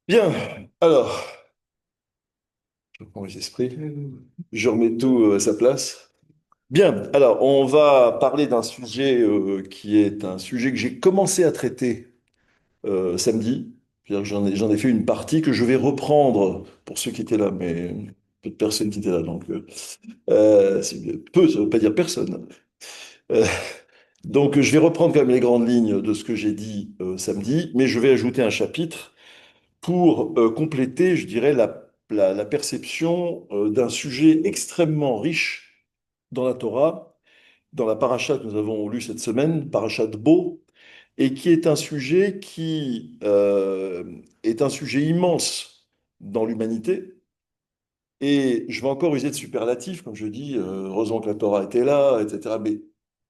Bien, alors, je reprends les esprits, je remets tout à sa place. Bien, alors, on va parler d'un sujet qui est un sujet que j'ai commencé à traiter samedi. C'est-à-dire que j'en ai fait une partie que je vais reprendre pour ceux qui étaient là, mais peu de personnes qui étaient là, donc peu, ça ne veut pas dire personne. Euh, donc, je vais reprendre quand même les grandes lignes de ce que j'ai dit samedi, mais je vais ajouter un chapitre pour compléter, je dirais, la perception d'un sujet extrêmement riche dans la Torah, dans la paracha que nous avons lue cette semaine, paracha de Bo, et qui est un sujet qui est un sujet immense dans l'humanité. Et je vais encore user de superlatifs, comme je dis, heureusement que la Torah était là, etc. Mais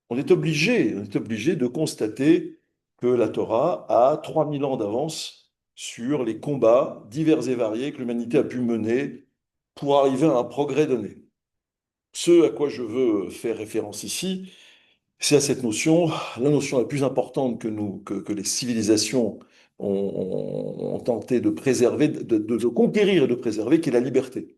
on est obligé de constater que la Torah a 3000 ans d'avance sur les combats divers et variés que l'humanité a pu mener pour arriver à un progrès donné. Ce à quoi je veux faire référence ici, c'est à cette notion, la notion la plus importante que les civilisations ont tenté de préserver, de conquérir et de préserver, qui est la liberté.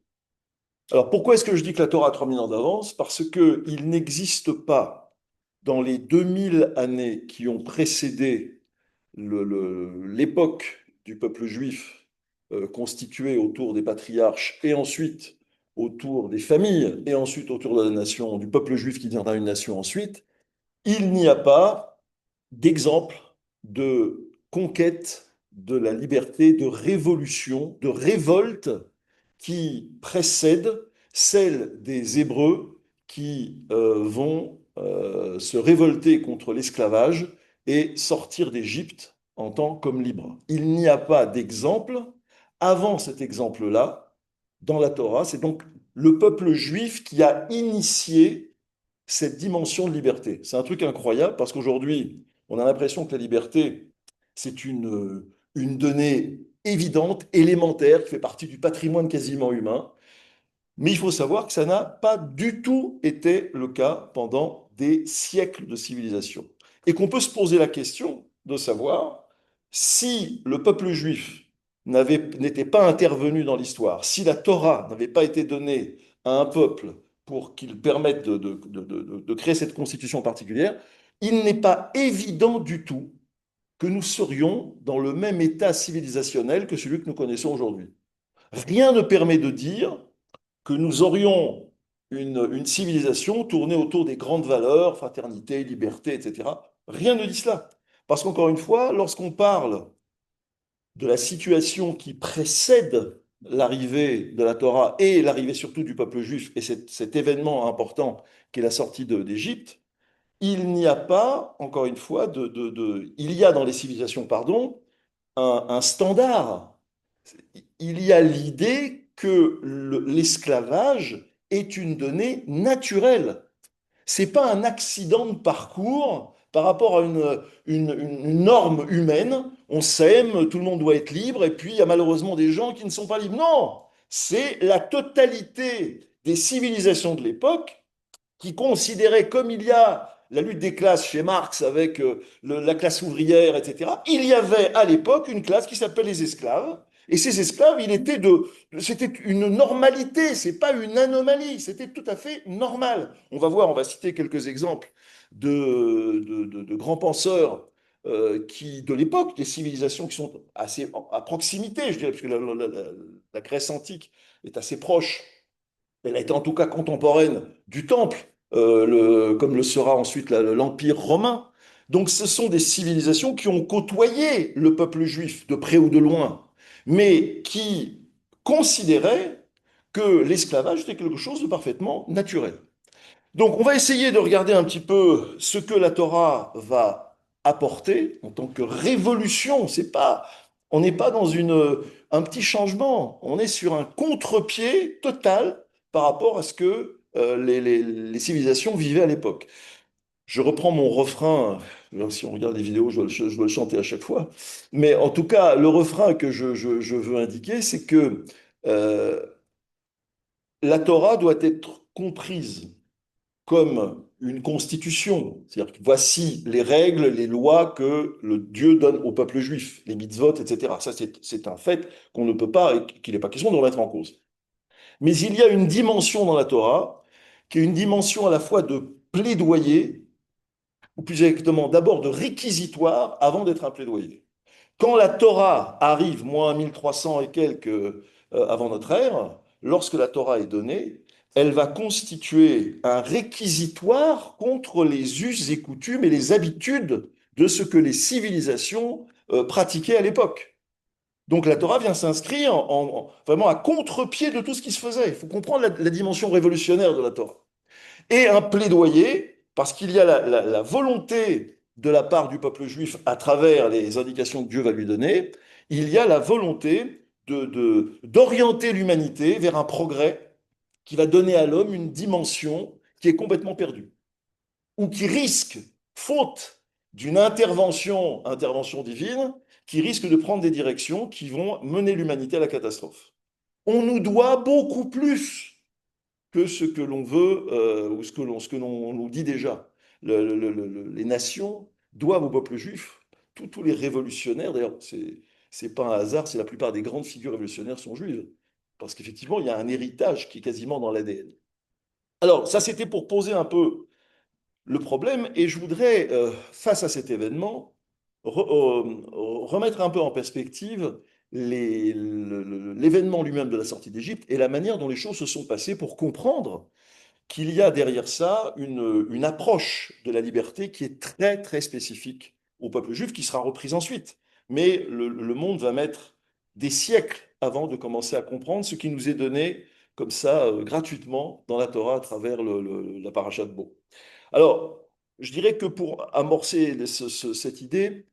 Alors pourquoi est-ce que je dis que la Torah a 3000 ans d'avance? Parce qu'il n'existe pas dans les 2000 années qui ont précédé l'époque du peuple juif constitué autour des patriarches et ensuite autour des familles et ensuite autour de la nation, du peuple juif qui deviendra une nation ensuite, il n'y a pas d'exemple de conquête de la liberté, de révolution, de révolte qui précède celle des Hébreux qui vont se révolter contre l'esclavage et sortir d'Égypte en tant qu'hommes libres. Il n'y a pas d'exemple avant cet exemple-là dans la Torah. C'est donc le peuple juif qui a initié cette dimension de liberté. C'est un truc incroyable parce qu'aujourd'hui, on a l'impression que la liberté, c'est une donnée évidente, élémentaire, qui fait partie du patrimoine quasiment humain. Mais il faut savoir que ça n'a pas du tout été le cas pendant des siècles de civilisation. Et qu'on peut se poser la question de savoir si le peuple juif n'était pas intervenu dans l'histoire, si la Torah n'avait pas été donnée à un peuple pour qu'il permette de créer cette constitution particulière, il n'est pas évident du tout que nous serions dans le même état civilisationnel que celui que nous connaissons aujourd'hui. Rien ne permet de dire que nous aurions une civilisation tournée autour des grandes valeurs, fraternité, liberté, etc. Rien ne dit cela. Parce qu'encore une fois, lorsqu'on parle de la situation qui précède l'arrivée de la Torah et l'arrivée surtout du peuple juif et cet événement important qui est la sortie d'Égypte, il n'y a pas, encore une fois, il y a dans les civilisations, pardon, un standard. Il y a l'idée que l'esclavage est une donnée naturelle. C'est pas un accident de parcours par rapport à une norme humaine. On s'aime, tout le monde doit être libre, et puis il y a malheureusement des gens qui ne sont pas libres. Non, c'est la totalité des civilisations de l'époque qui considérait comme il y a la lutte des classes chez Marx avec la classe ouvrière, etc., il y avait à l'époque une classe qui s'appelle les esclaves. Et ces esclaves, c'était une normalité, c'est pas une anomalie, c'était tout à fait normal. On va voir, on va citer quelques exemples de grands penseurs de l'époque, des civilisations qui sont assez à proximité, je dirais, parce que la Grèce antique est assez proche, elle a été en tout cas contemporaine du Temple, comme le sera ensuite l'Empire romain. Donc ce sont des civilisations qui ont côtoyé le peuple juif de près ou de loin, mais qui considéraient que l'esclavage était quelque chose de parfaitement naturel. Donc on va essayer de regarder un petit peu ce que la Torah va apporter en tant que révolution. On n'est pas dans un petit changement, on est sur un contre-pied total par rapport à ce que les civilisations vivaient à l'époque. Je reprends mon refrain, si on regarde les vidéos, je dois le chanter à chaque fois, mais en tout cas, le refrain que je veux indiquer, c'est que euh, la Torah doit être comprise comme une constitution. C'est-à-dire que voici les règles, les lois que le Dieu donne au peuple juif, les mitzvot, etc. Ça, c'est un fait qu'on ne peut pas et qu'il n'est pas question de remettre en cause. Mais il y a une dimension dans la Torah qui est une dimension à la fois de plaidoyer, ou plus exactement d'abord de réquisitoire avant d'être un plaidoyer. Quand la Torah arrive, moins 1300 et quelques avant notre ère, lorsque la Torah est donnée, elle va constituer un réquisitoire contre les us et coutumes et les habitudes de ce que les civilisations pratiquaient à l'époque. Donc la Torah vient s'inscrire vraiment à contre-pied de tout ce qui se faisait. Il faut comprendre la dimension révolutionnaire de la Torah et un plaidoyer, parce qu'il y a la volonté de la part du peuple juif à travers les indications que Dieu va lui donner, il y a la volonté d'orienter l'humanité vers un progrès qui va donner à l'homme une dimension qui est complètement perdue, ou qui risque, faute d'une intervention divine, qui risque de prendre des directions qui vont mener l'humanité à la catastrophe. On nous doit beaucoup plus que ce que l'on veut ou ce que l'on nous dit déjà. Les nations doivent au peuple juif, tous les révolutionnaires, d'ailleurs, c'est pas un hasard si la plupart des grandes figures révolutionnaires sont juives, parce qu'effectivement, il y a un héritage qui est quasiment dans l'ADN. Alors, ça, c'était pour poser un peu le problème, et je voudrais, face à cet événement, remettre un peu en perspective l'événement lui-même de la sortie d'Égypte et la manière dont les choses se sont passées pour comprendre qu'il y a derrière ça une approche de la liberté qui est très très spécifique au peuple juif, qui sera reprise ensuite. Mais le monde va mettre des siècles avant de commencer à comprendre ce qui nous est donné comme ça gratuitement dans la Torah à travers la paracha de Bo. Alors, je dirais que pour amorcer cette idée,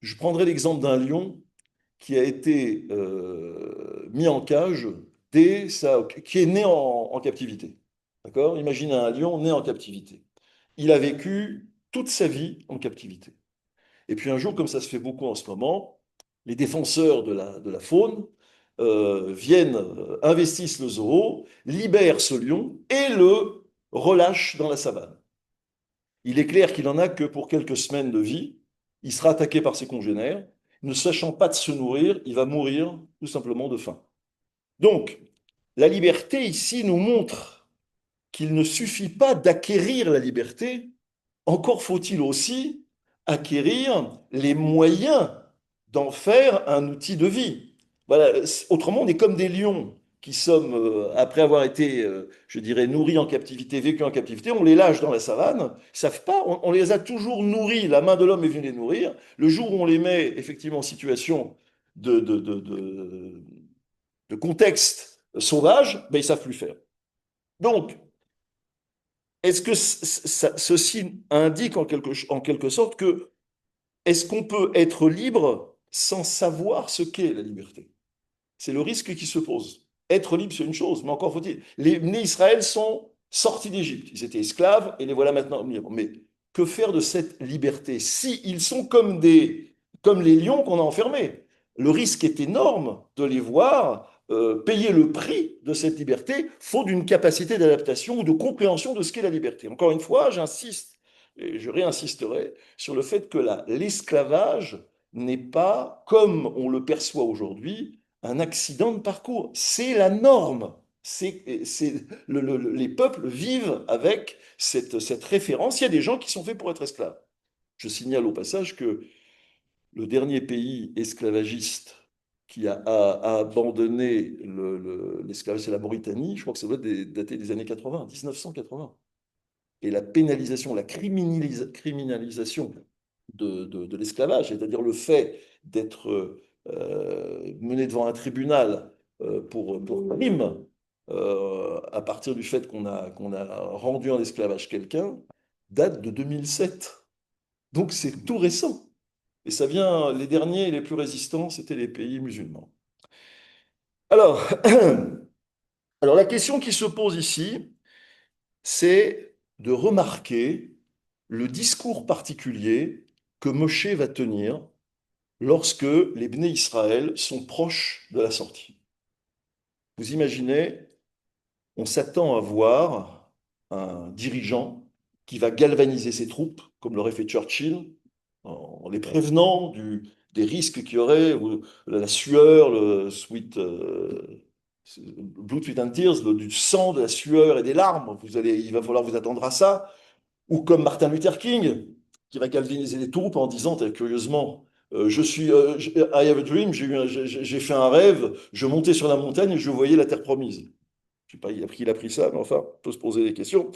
je prendrai l'exemple d'un lion qui a été mis en cage qui est né en captivité. D'accord? Imaginez un lion né en captivité. Il a vécu toute sa vie en captivité. Et puis un jour, comme ça se fait beaucoup en ce moment, les défenseurs de la faune viennent, investissent le zoo, libèrent ce lion et le relâchent dans la savane. Il est clair qu'il n'en a que pour quelques semaines de vie. Il sera attaqué par ses congénères. Ne sachant pas de se nourrir, il va mourir tout simplement de faim. Donc, la liberté ici nous montre qu'il ne suffit pas d'acquérir la liberté, encore faut-il aussi acquérir les moyens d'en faire un outil de vie. Voilà. Autrement, on est comme des lions qui sommes, après avoir été, je dirais, nourris en captivité, vécus en captivité, on les lâche dans la savane, ils savent pas, on les a toujours nourris, la main de l'homme est venue les nourrir. Le jour où on les met effectivement en situation de, de, de, de, de contexte sauvage, ben, ils savent plus faire. Donc, est-ce que ceci indique en quelque sorte que est-ce qu'on peut être libre sans savoir ce qu'est la liberté? C'est le risque qui se pose. Être libre, c'est une chose, mais encore faut-il. Les nés Israël sont sortis d'Égypte. Ils étaient esclaves et les voilà maintenant libres. Mais que faire de cette liberté si ils sont comme les lions qu'on a enfermés? Le risque est énorme de les voir payer le prix de cette liberté, faute d'une capacité d'adaptation ou de compréhension de ce qu'est la liberté. Encore une fois, j'insiste et je réinsisterai sur le fait que l'esclavage n'est pas, comme on le perçoit aujourd'hui, un accident de parcours. C'est la norme. Les peuples vivent avec cette référence. Il y a des gens qui sont faits pour être esclaves. Je signale au passage que le dernier pays esclavagiste qui a abandonné l'esclavage, c'est la Mauritanie. Je crois que ça doit dater des années 80, 1980. Et la pénalisation, la criminalisation de l'esclavage, c'est-à-dire le fait d'être mené devant un tribunal pour crime, à partir du fait qu'on a rendu en esclavage quelqu'un, date de 2007. Donc c'est tout récent. Et ça vient, les derniers et les plus résistants, c'était les pays musulmans. Alors, alors la question qui se pose ici, c'est de remarquer le discours particulier que Moshe va tenir lorsque les Bnei Israël sont proches de la sortie. Vous imaginez, on s'attend à voir un dirigeant qui va galvaniser ses troupes, comme l'aurait fait Churchill, en les prévenant des risques qu'il y aurait, ou la sueur, Blood, Sweat and Tears, du sang, de la sueur et des larmes. Il va falloir vous attendre à ça. Ou comme Martin Luther King, qui va galvaniser les troupes en disant, très curieusement, I have a dream, j'ai fait un rêve, je montais sur la montagne et je voyais la terre promise. Je sais pas, il a pris ça, mais enfin, on peut se poser des questions.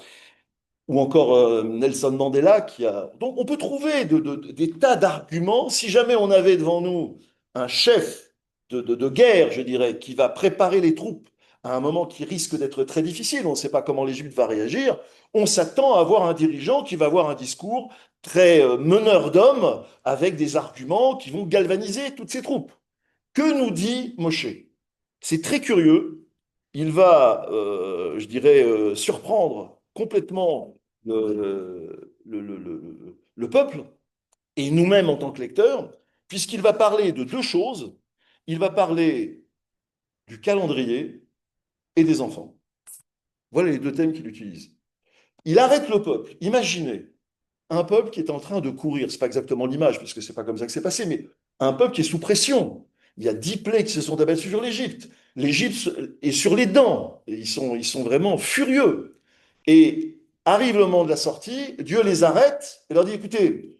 Ou encore Nelson Mandela qui a... Donc on peut trouver des tas d'arguments. Si jamais on avait devant nous un chef de guerre, je dirais, qui va préparer les troupes à un moment qui risque d'être très difficile, on ne sait pas comment l'Égypte va réagir, on s'attend à avoir un dirigeant qui va avoir un discours très meneur d'hommes avec des arguments qui vont galvaniser toutes ses troupes. Que nous dit Moshe? C'est très curieux. Il va, je dirais, surprendre complètement le peuple et nous-mêmes en tant que lecteurs, puisqu'il va parler de deux choses. Il va parler du calendrier et des enfants. Voilà les deux thèmes qu'il utilise. Il arrête le peuple. Imaginez un peuple qui est en train de courir. C'est pas exactement l'image, parce que c'est pas comme ça que c'est passé, mais un peuple qui est sous pression. Il y a 10 plaies qui se sont abattues sur l'Égypte. L'Égypte est sur les dents. Et ils sont vraiment furieux. Et arrive le moment de la sortie, Dieu les arrête et leur dit, écoutez,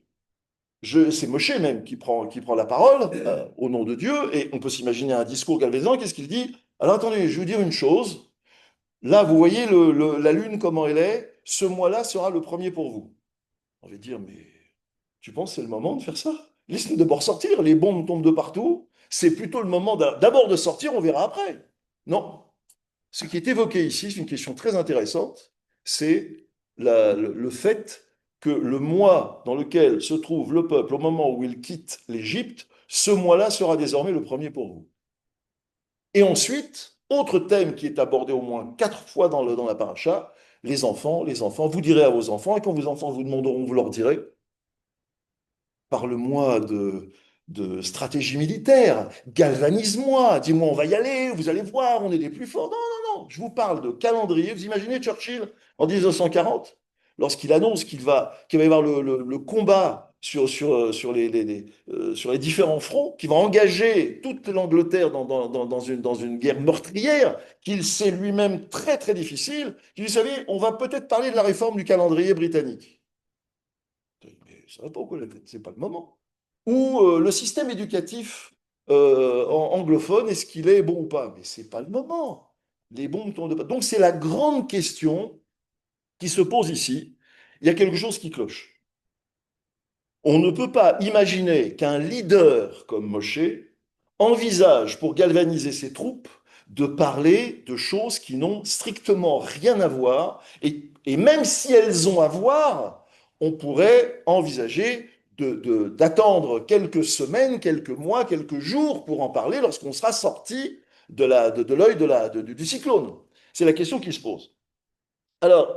c'est Moshe même qui prend la parole au nom de Dieu, et on peut s'imaginer un discours galvanisant. Qu'est-ce qu'il dit? Alors attendez, je vais vous dire une chose. Là, vous voyez la lune comment elle est. Ce mois-là sera le premier pour vous. On va dire, mais tu penses que c'est le moment de faire ça? Laisse-nous d'abord sortir. Les bombes tombent de partout. C'est plutôt le moment d'abord de sortir, on verra après. Non. Ce qui est évoqué ici, c'est une question très intéressante, c'est le fait que le mois dans lequel se trouve le peuple au moment où il quitte l'Égypte, ce mois-là sera désormais le premier pour vous. Et ensuite, autre thème qui est abordé au moins 4 fois dans la paracha, les enfants, vous direz à vos enfants, et quand vos enfants vous demanderont, vous leur direz, parle-moi de stratégie militaire, galvanise-moi, dis-moi on va y aller, vous allez voir, on est les plus forts. Non, non, non, je vous parle de calendrier. Vous imaginez Churchill en 1940, lorsqu'il annonce qu'il va y avoir le combat sur les différents fronts, qu'il va engager toute l'Angleterre dans une guerre meurtrière, qu'il sait lui-même très très difficile, qu'il dit, vous savez, on va peut-être parler de la réforme du calendrier britannique. Mais ça va pas au coup la tête, c'est pas le moment. Ou le système éducatif anglophone, est-ce qu'il est bon ou pas? Mais c'est pas le moment. Les bombes tombent de pas. Donc c'est la grande question qui se pose ici. Il y a quelque chose qui cloche. On ne peut pas imaginer qu'un leader comme Moshe envisage, pour galvaniser ses troupes, de parler de choses qui n'ont strictement rien à voir. Et même si elles ont à voir, on pourrait envisager d'attendre quelques semaines, quelques mois, quelques jours pour en parler lorsqu'on sera sorti de l'œil du cyclone. C'est la question qui se pose. Alors,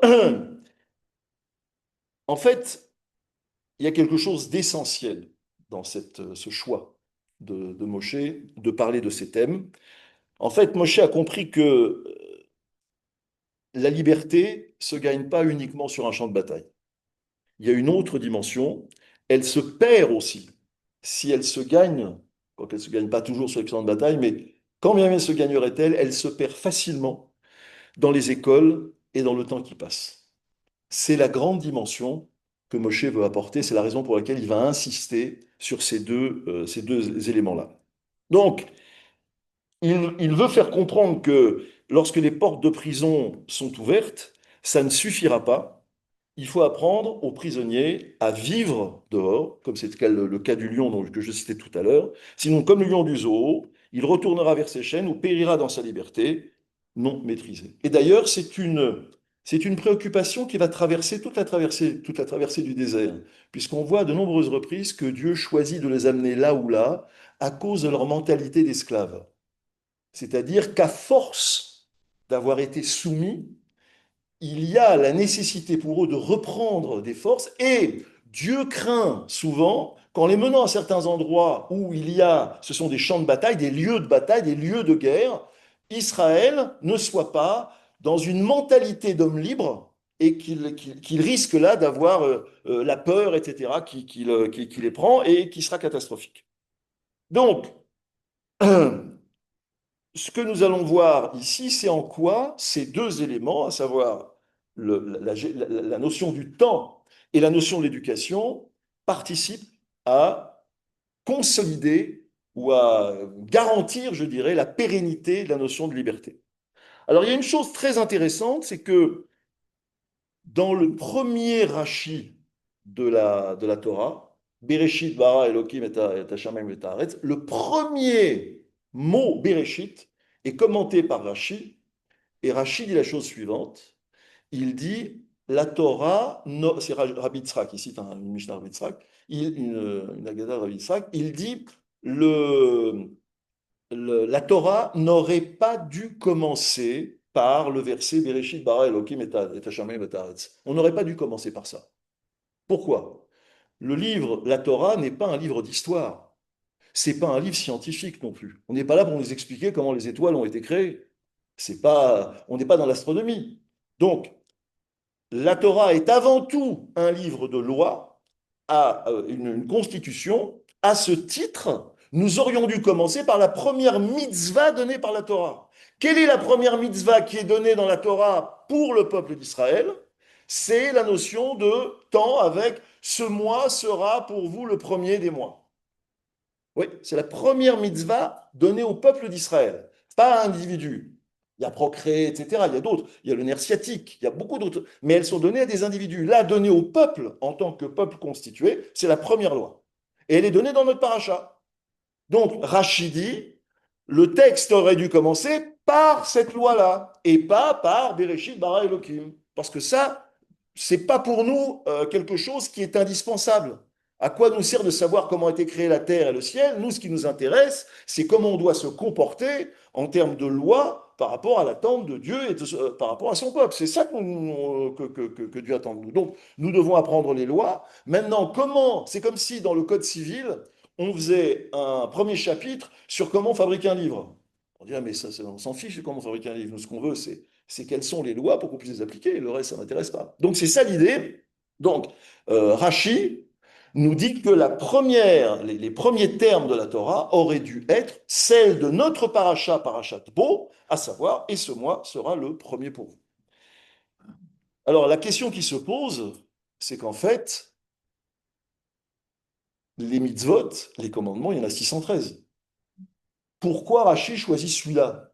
en fait, il y a quelque chose d'essentiel dans ce choix de Moshe de parler de ces thèmes. En fait, Moshe a compris que la liberté se gagne pas uniquement sur un champ de bataille. Il y a une autre dimension. Elle se perd aussi si elle se gagne, quoique elle ne se gagne pas toujours sur les champs de bataille, mais quand bien même se gagnerait-elle, elle se perd facilement dans les écoles et dans le temps qui passe. C'est la grande dimension que Moshe veut apporter. C'est la raison pour laquelle il va insister sur ces deux éléments-là. Donc, il veut faire comprendre que lorsque les portes de prison sont ouvertes, ça ne suffira pas. Il faut apprendre aux prisonniers à vivre dehors, comme c'est le cas du lion que je citais tout à l'heure. Sinon, comme le lion du zoo, il retournera vers ses chaînes ou périra dans sa liberté, non maîtrisée. Et d'ailleurs, c'est une préoccupation qui va traverser toute la traversée du désert, puisqu'on voit à de nombreuses reprises que Dieu choisit de les amener là ou là à cause de leur mentalité d'esclaves. C'est-à-dire qu'à force d'avoir été soumis, il y a la nécessité pour eux de reprendre des forces et Dieu craint souvent qu'en les menant à certains endroits où ce sont des champs de bataille, des lieux de bataille, des lieux de guerre, Israël ne soit pas dans une mentalité d'homme libre et qu'il risque là d'avoir la peur, etc., qui les prend et qui sera catastrophique. Donc, ce que nous allons voir ici, c'est en quoi ces deux éléments, à savoir la notion du temps et la notion de l'éducation, participent à consolider ou à garantir, je dirais, la pérennité de la notion de liberté. Alors, il y a une chose très intéressante, c'est que dans le premier Rashi de la Torah, Bereshit bara Elohim et Hashamayim et haaretz, le premier mot Bereshit est commenté par Rashi, et Rashi dit la chose suivante, il dit la Torah, c'est Rabbi Tzrak, il cite une Mishnah Rabbi Tzrak, une Agada de Rabbi Tzrak, il dit la Torah n'aurait pas dû commencer par le verset Bereshit bara Elohim et Hashamayim et haaretz. On n'aurait pas dû commencer par ça. Pourquoi? Le livre, la Torah, n'est pas un livre d'histoire. C'est pas un livre scientifique non plus. On n'est pas là pour nous expliquer comment les étoiles ont été créées. On n'est pas dans l'astronomie. Donc, la Torah est avant tout un livre de loi, une constitution. À ce titre, nous aurions dû commencer par la première mitzvah donnée par la Torah. Quelle est la première mitzvah qui est donnée dans la Torah pour le peuple d'Israël? C'est la notion de temps avec ce mois sera pour vous le premier des mois. Oui, c'est la première mitzvah donnée au peuple d'Israël, pas à un individu. Il y a procréer, etc. Il y a d'autres. Il y a le nerf sciatique. Il y a beaucoup d'autres. Mais elles sont données à des individus. Là, données au peuple, en tant que peuple constitué, c'est la première loi. Et elle est donnée dans notre paracha. Donc, Rachidi, le texte aurait dû commencer par cette loi-là, et pas par Bereshit bara Elohim. Parce que ça, c'est pas pour nous quelque chose qui est indispensable. À quoi nous sert de savoir comment a été créée la terre et le ciel? Nous, ce qui nous intéresse, c'est comment on doit se comporter en termes de loi par rapport à l'attente de Dieu et par rapport à son peuple. C'est ça que Dieu attend de nous. Donc, nous devons apprendre les lois. Maintenant, comment? C'est comme si dans le Code civil, on faisait un premier chapitre sur comment fabriquer un livre. On dirait, mais ça, on s'en fiche de comment fabriquer un livre. Nous, ce qu'on veut, c'est quelles sont les lois pour qu'on puisse les appliquer. Et le reste, ça ne m'intéresse pas. Donc, c'est ça l'idée. Donc, Rashi nous dit que les premiers termes de la Torah auraient dû être celles de notre paracha, parachat Bo, à savoir, et ce mois sera le premier pour vous. Alors, la question qui se pose, c'est qu'en fait, les mitzvot, les commandements, il y en a 613. Pourquoi Rashi choisit celui-là?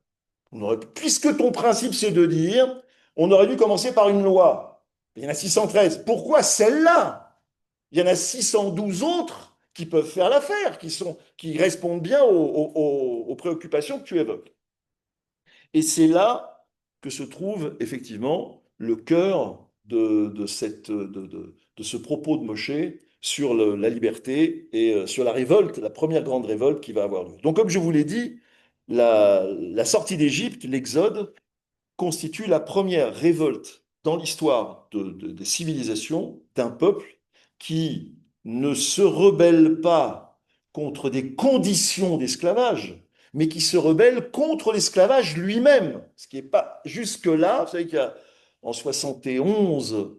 Puisque ton principe c'est de dire, on aurait dû commencer par une loi. Il y en a 613. Pourquoi celle-là? Il y en a 612 autres qui peuvent faire l'affaire, qui répondent bien aux préoccupations que tu évoques. Et c'est là que se trouve effectivement le cœur de ce propos de Moshe sur la liberté et sur la révolte, la première grande révolte qui va avoir lieu. Donc, comme je vous l'ai dit, la sortie d'Égypte, l'Exode, constitue la première révolte dans l'histoire des civilisations d'un peuple qui ne se rebelle pas contre des conditions d'esclavage, mais qui se rebelle contre l'esclavage lui-même. Ce qui n'est pas jusque-là, vous savez qu'en 71,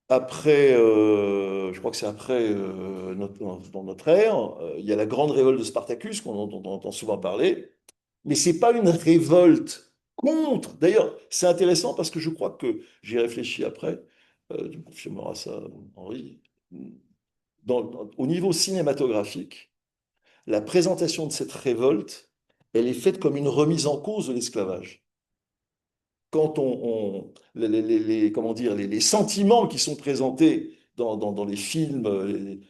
après, je crois que c'est après dans notre ère, il y a la grande révolte de Spartacus, dont on entend souvent parler, mais c'est pas une révolte contre. D'ailleurs, c'est intéressant parce que je crois que j'y réfléchi après, tu me confirmeras ça, Henri. Au niveau cinématographique, la présentation de cette révolte, elle est faite comme une remise en cause de l'esclavage. Quand comment dire, les sentiments qui sont présentés dans les films,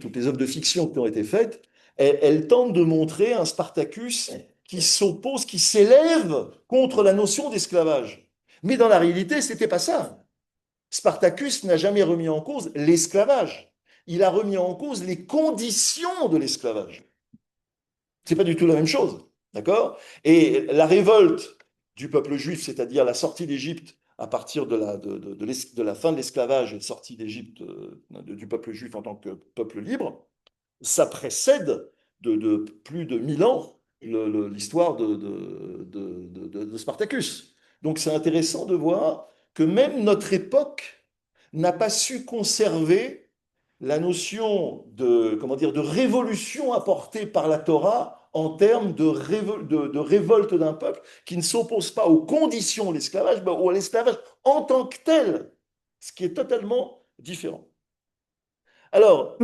toutes les œuvres de fiction qui ont été faites, elles tentent de montrer un Spartacus qui s'oppose, qui s'élève contre la notion d'esclavage. Mais dans la réalité, ce n'était pas ça. Spartacus n'a jamais remis en cause l'esclavage. Il a remis en cause les conditions de l'esclavage. C'est pas du tout la même chose, d'accord? Et la révolte du peuple juif, c'est-à-dire la sortie d'Égypte à partir de la fin de l'esclavage et de sortie d'Égypte du peuple juif en tant que peuple libre, ça précède de plus de 1000 ans l'histoire de Spartacus. Donc c'est intéressant de voir que même notre époque n'a pas su conserver la notion de, comment dire, de révolution apportée par la Torah en termes de révolte d'un peuple qui ne s'oppose pas aux conditions de l'esclavage, mais à l'esclavage en tant que tel, ce qui est totalement différent. Alors,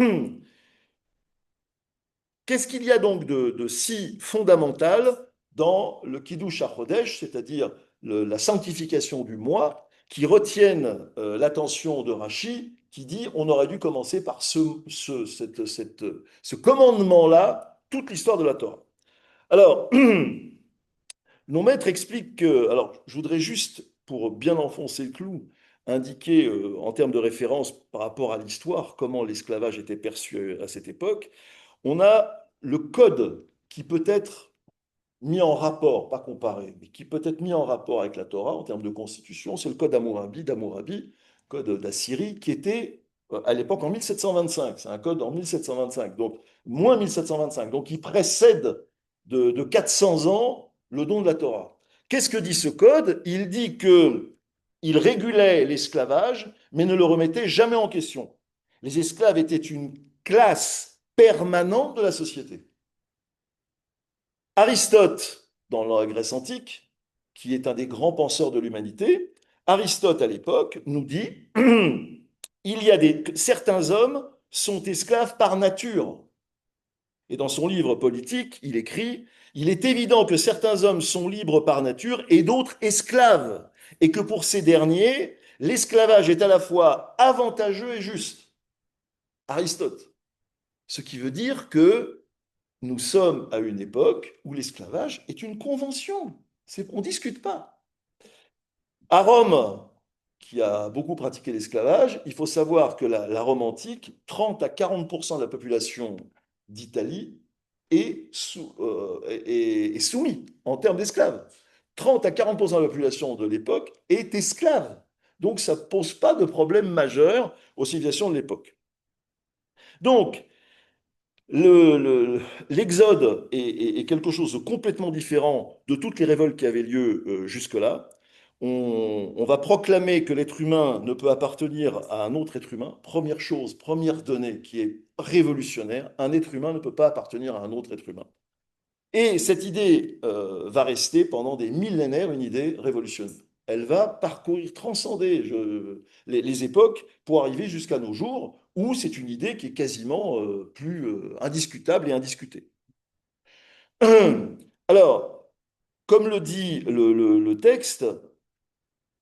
qu'est-ce qu'il y a donc de si fondamental dans le Kiddush HaChodesh, c'est-à-dire la sanctification du mois, qui retienne l'attention de Rachi, qui dit on aurait dû commencer par ce commandement-là, toute l'histoire de la Torah. Alors, nos maîtres expliquent que, alors je voudrais juste, pour bien enfoncer le clou, indiquer en termes de référence par rapport à l'histoire, comment l'esclavage était perçu à cette époque. On a le code qui peut être mis en rapport, pas comparé, mais qui peut être mis en rapport avec la Torah en termes de constitution, c'est le code d'Hammurabi, code d'Assyrie, qui était à l'époque en 1725. C'est un code en 1725, donc moins 1725, donc il précède de 400 ans le don de la Torah. Qu'est-ce que dit ce code? Il dit que il régulait l'esclavage, mais ne le remettait jamais en question. Les esclaves étaient une classe permanente de la société. Aristote, dans la Grèce antique, qui est un des grands penseurs de l'humanité, Aristote à l'époque nous dit il y a certains hommes sont esclaves par nature. Et dans son livre politique, il écrit il est évident que certains hommes sont libres par nature et d'autres esclaves, et que pour ces derniers, l'esclavage est à la fois avantageux et juste. Aristote. Ce qui veut dire que nous sommes à une époque où l'esclavage est une convention. On ne discute pas. À Rome, qui a beaucoup pratiqué l'esclavage, il faut savoir que la Rome antique, 30 à 40% de la population d'Italie est soumise en termes d'esclaves. 30 à 40% de la population de l'époque est esclave. Donc ça ne pose pas de problème majeur aux civilisations de l'époque. Donc, l'exode est quelque chose de complètement différent de toutes les révoltes qui avaient lieu jusque-là. On va proclamer que l'être humain ne peut appartenir à un autre être humain. Première chose, première donnée qui est révolutionnaire, un être humain ne peut pas appartenir à un autre être humain. Et cette idée va rester pendant des millénaires une idée révolutionnaire. Elle va parcourir, transcender les époques pour arriver jusqu'à nos jours où c'est une idée qui est quasiment plus indiscutable et indiscutée. Alors, comme le dit le texte,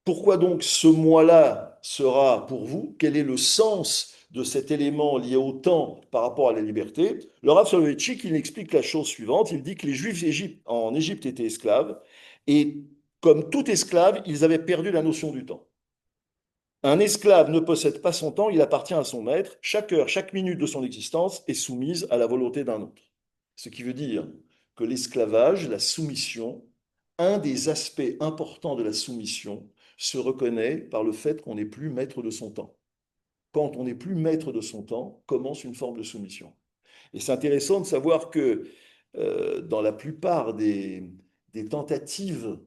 pourquoi donc ce mois-là sera pour vous? Quel est le sens de cet élément lié au temps par rapport à la liberté? Le Rav Soloveitchik, il explique la chose suivante. Il dit que les Juifs en Égypte étaient esclaves et comme tout esclave, ils avaient perdu la notion du temps. Un esclave ne possède pas son temps, il appartient à son maître. Chaque heure, chaque minute de son existence est soumise à la volonté d'un autre. Ce qui veut dire que l'esclavage, la soumission, un des aspects importants de la soumission se reconnaît par le fait qu'on n'est plus maître de son temps. Quand on n'est plus maître de son temps, commence une forme de soumission. Et c'est intéressant de savoir que dans la plupart des tentatives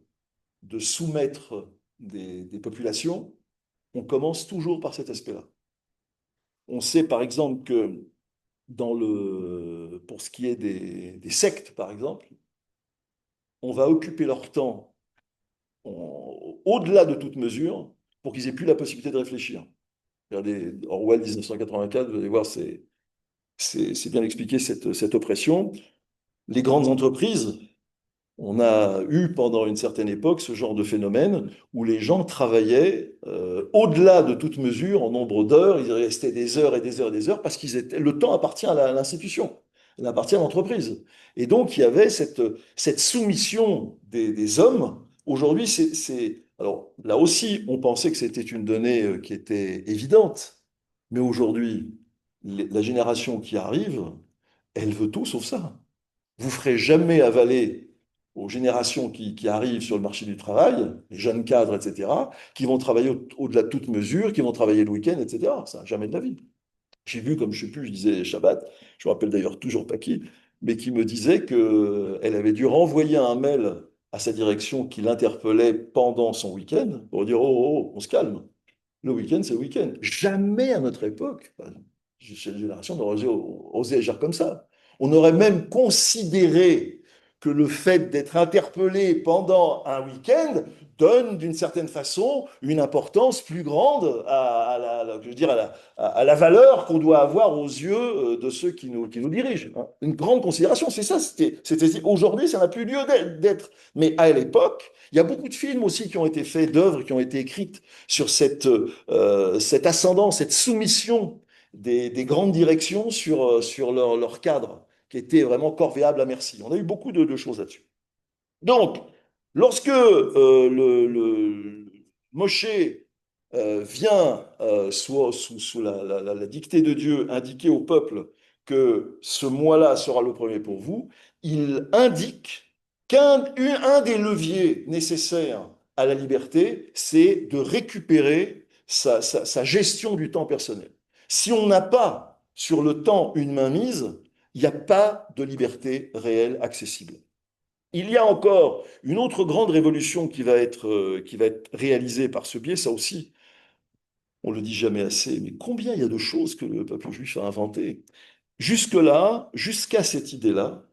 de soumettre des populations, on commence toujours par cet aspect-là. On sait par exemple que pour ce qui est des sectes, par exemple, on va occuper leur temps au-delà de toute mesure pour qu'ils aient plus la possibilité de réfléchir. Regardez Orwell 1984, vous allez voir, c'est bien expliqué cette oppression. Les grandes entreprises, on a eu pendant une certaine époque ce genre de phénomène où les gens travaillaient au-delà de toute mesure en nombre d'heures, ils restaient des heures et des heures et des heures parce le temps appartient à l'institution, il appartient à l'entreprise. Et donc il y avait cette soumission des hommes. Aujourd'hui, alors là aussi, on pensait que c'était une donnée qui était évidente, mais aujourd'hui, la génération qui arrive, elle veut tout sauf ça. Vous ferez jamais avaler aux générations qui arrivent sur le marché du travail, les jeunes cadres, etc., qui vont travailler au-delà de toute mesure, qui vont travailler le week-end, etc. Ça, jamais de la vie. J'ai vu, comme je sais plus, je disais Shabbat, je me rappelle d'ailleurs toujours pas qui, mais qui me disait qu'elle avait dû renvoyer un mail à sa direction qui l'interpellait pendant son week-end pour dire, oh, oh, on se calme. Le week-end, c'est le week-end. Jamais à notre époque, enfin, cette génération n'aurait osé agir comme ça. On aurait même considéré que le fait d'être interpellé pendant un week-end donne d'une certaine façon une importance plus grande je veux dire, à la valeur qu'on doit avoir aux yeux de ceux qui nous dirigent, hein. Une grande considération, c'est ça. Aujourd'hui, ça n'a plus lieu d'être. Mais à l'époque, il y a beaucoup de films aussi qui ont été faits, d'œuvres qui ont été écrites sur cette ascendance, cette soumission des grandes directions sur leur cadre, qui était vraiment corvéable à merci. On a eu beaucoup de choses là-dessus. Donc, lorsque le Moshe vient sous la dictée de Dieu indiquer au peuple que ce mois-là sera le premier pour vous, il indique un des leviers nécessaires à la liberté, c'est de récupérer sa gestion du temps personnel. Si on n'a pas sur le temps une mainmise, il n'y a pas de liberté réelle accessible. Il y a encore une autre grande révolution qui va être réalisée par ce biais, ça aussi, on le dit jamais assez, mais combien il y a de choses que le peuple juif a inventées. Jusque-là, jusqu'à cette idée-là,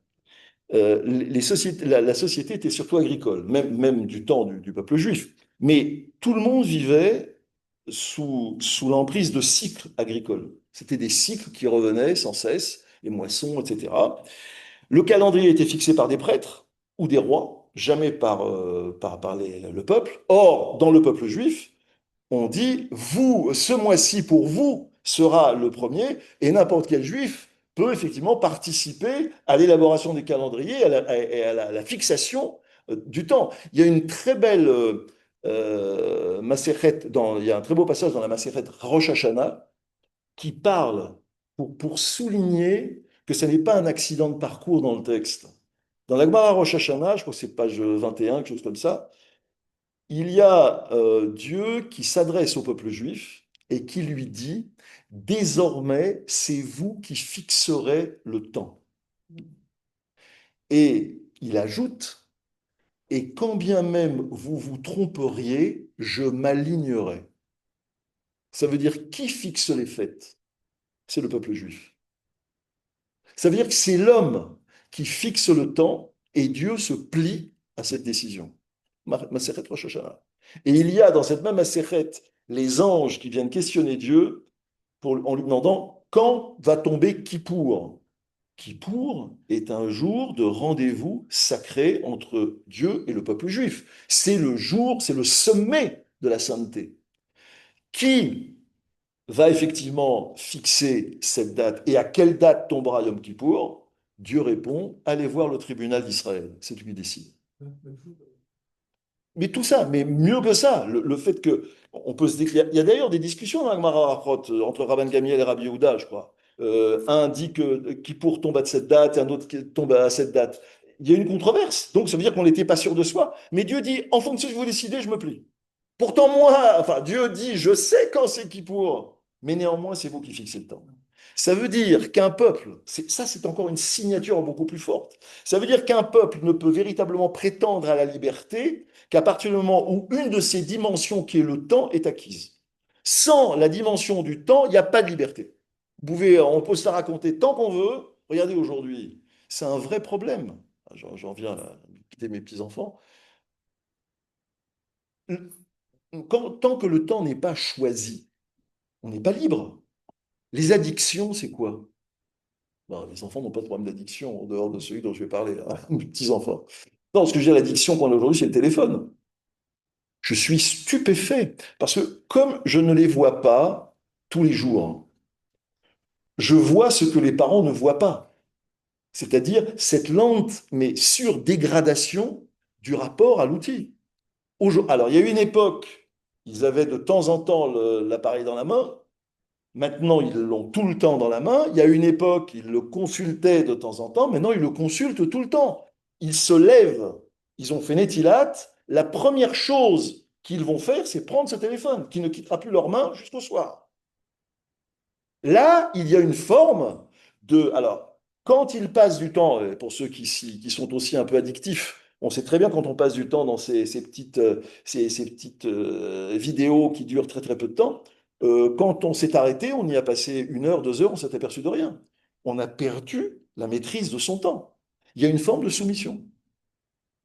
la société était surtout agricole, même du temps du peuple juif. Mais tout le monde vivait sous l'emprise de cycles agricoles. C'était des cycles qui revenaient sans cesse, les moissons, etc. Le calendrier était fixé par des prêtres ou des rois, jamais le peuple. Or, dans le peuple juif, on dit, vous, ce mois-ci pour vous sera le premier, et n'importe quel juif peut effectivement participer à l'élaboration des calendriers et à la fixation du temps. Il y a une très belle il y a un très beau passage dans la Maseret Rosh Hashanah qui parle pour souligner que ce n'est pas un accident de parcours dans le texte. Dans la Gemara Rosh Hashanah, je crois que c'est page 21, quelque chose comme ça, il y a Dieu qui s'adresse au peuple juif et qui lui dit, désormais, c'est vous qui fixerez le temps. Et il ajoute, et quand bien même vous vous tromperiez, je m'alignerai. Ça veut dire qui fixe les fêtes? C'est le peuple juif. Ça veut dire que c'est l'homme qui fixe le temps et Dieu se plie à cette décision. Masechet Rosh Hashanah. Et il y a dans cette même Masechet les anges qui viennent questionner Dieu en lui demandant quand va tomber Kippour. Kippour est un jour de rendez-vous sacré entre Dieu et le peuple juif. C'est le jour, c'est le sommet de la sainteté. Qui va effectivement fixer cette date et à quelle date tombera Yom Kippour? Dieu répond, allez voir le tribunal d'Israël, c'est lui qui décide. Mais tout ça, mais mieux que ça, le fait que on peut se décrire. Il y a d'ailleurs des discussions dans la Gemara Harot, entre Rabban Gamiel et Rabbi Yehuda, je crois. Un dit que Kippour tombe à cette date et un autre qui tombe à cette date. Il y a une controverse, donc ça veut dire qu'on n'était pas sûr de soi. Mais Dieu dit, en fonction de ce que vous décidez, je me plie. Pourtant, moi, enfin, Dieu dit, je sais quand c'est Kippour, mais néanmoins, c'est vous qui fixez le temps. Ça veut dire qu'un peuple, ça c'est encore une signature beaucoup plus forte, ça veut dire qu'un peuple ne peut véritablement prétendre à la liberté qu'à partir du moment où une de ces dimensions qui est le temps est acquise. Sans la dimension du temps, il n'y a pas de liberté. On peut se la raconter tant qu'on veut. Regardez aujourd'hui, c'est un vrai problème. J'en viens à quitter mes petits-enfants. Tant que le temps n'est pas choisi, on n'est pas libre. Les addictions, c'est quoi? Bon, les enfants n'ont pas de problème d'addiction en dehors de celui dont je vais parler, hein, mes petits-enfants. Non, ce que j'ai l'addiction qu'on a aujourd'hui, c'est le téléphone. Je suis stupéfait parce que comme je ne les vois pas tous les jours, je vois ce que les parents ne voient pas. C'est-à-dire cette lente mais sûre dégradation du rapport à l'outil. Alors, il y a eu une époque, ils avaient de temps en temps l'appareil dans la main. Maintenant, ils l'ont tout le temps dans la main. Il y a une époque, ils le consultaient de temps en temps. Maintenant, ils le consultent tout le temps. Ils se lèvent, ils ont fait Netilat. La première chose qu'ils vont faire, c'est prendre ce téléphone, qui ne quittera plus leurs mains jusqu'au soir. Là, il y a une forme de... Alors, quand ils passent du temps, pour ceux qui sont aussi un peu addictifs, On sait très bien quand on passe du temps dans ces petites vidéos qui durent très très peu de temps, quand on s'est arrêté, on y a passé 1 heure, 2 heures, on s'est aperçu de rien. On a perdu la maîtrise de son temps. Il y a une forme de soumission.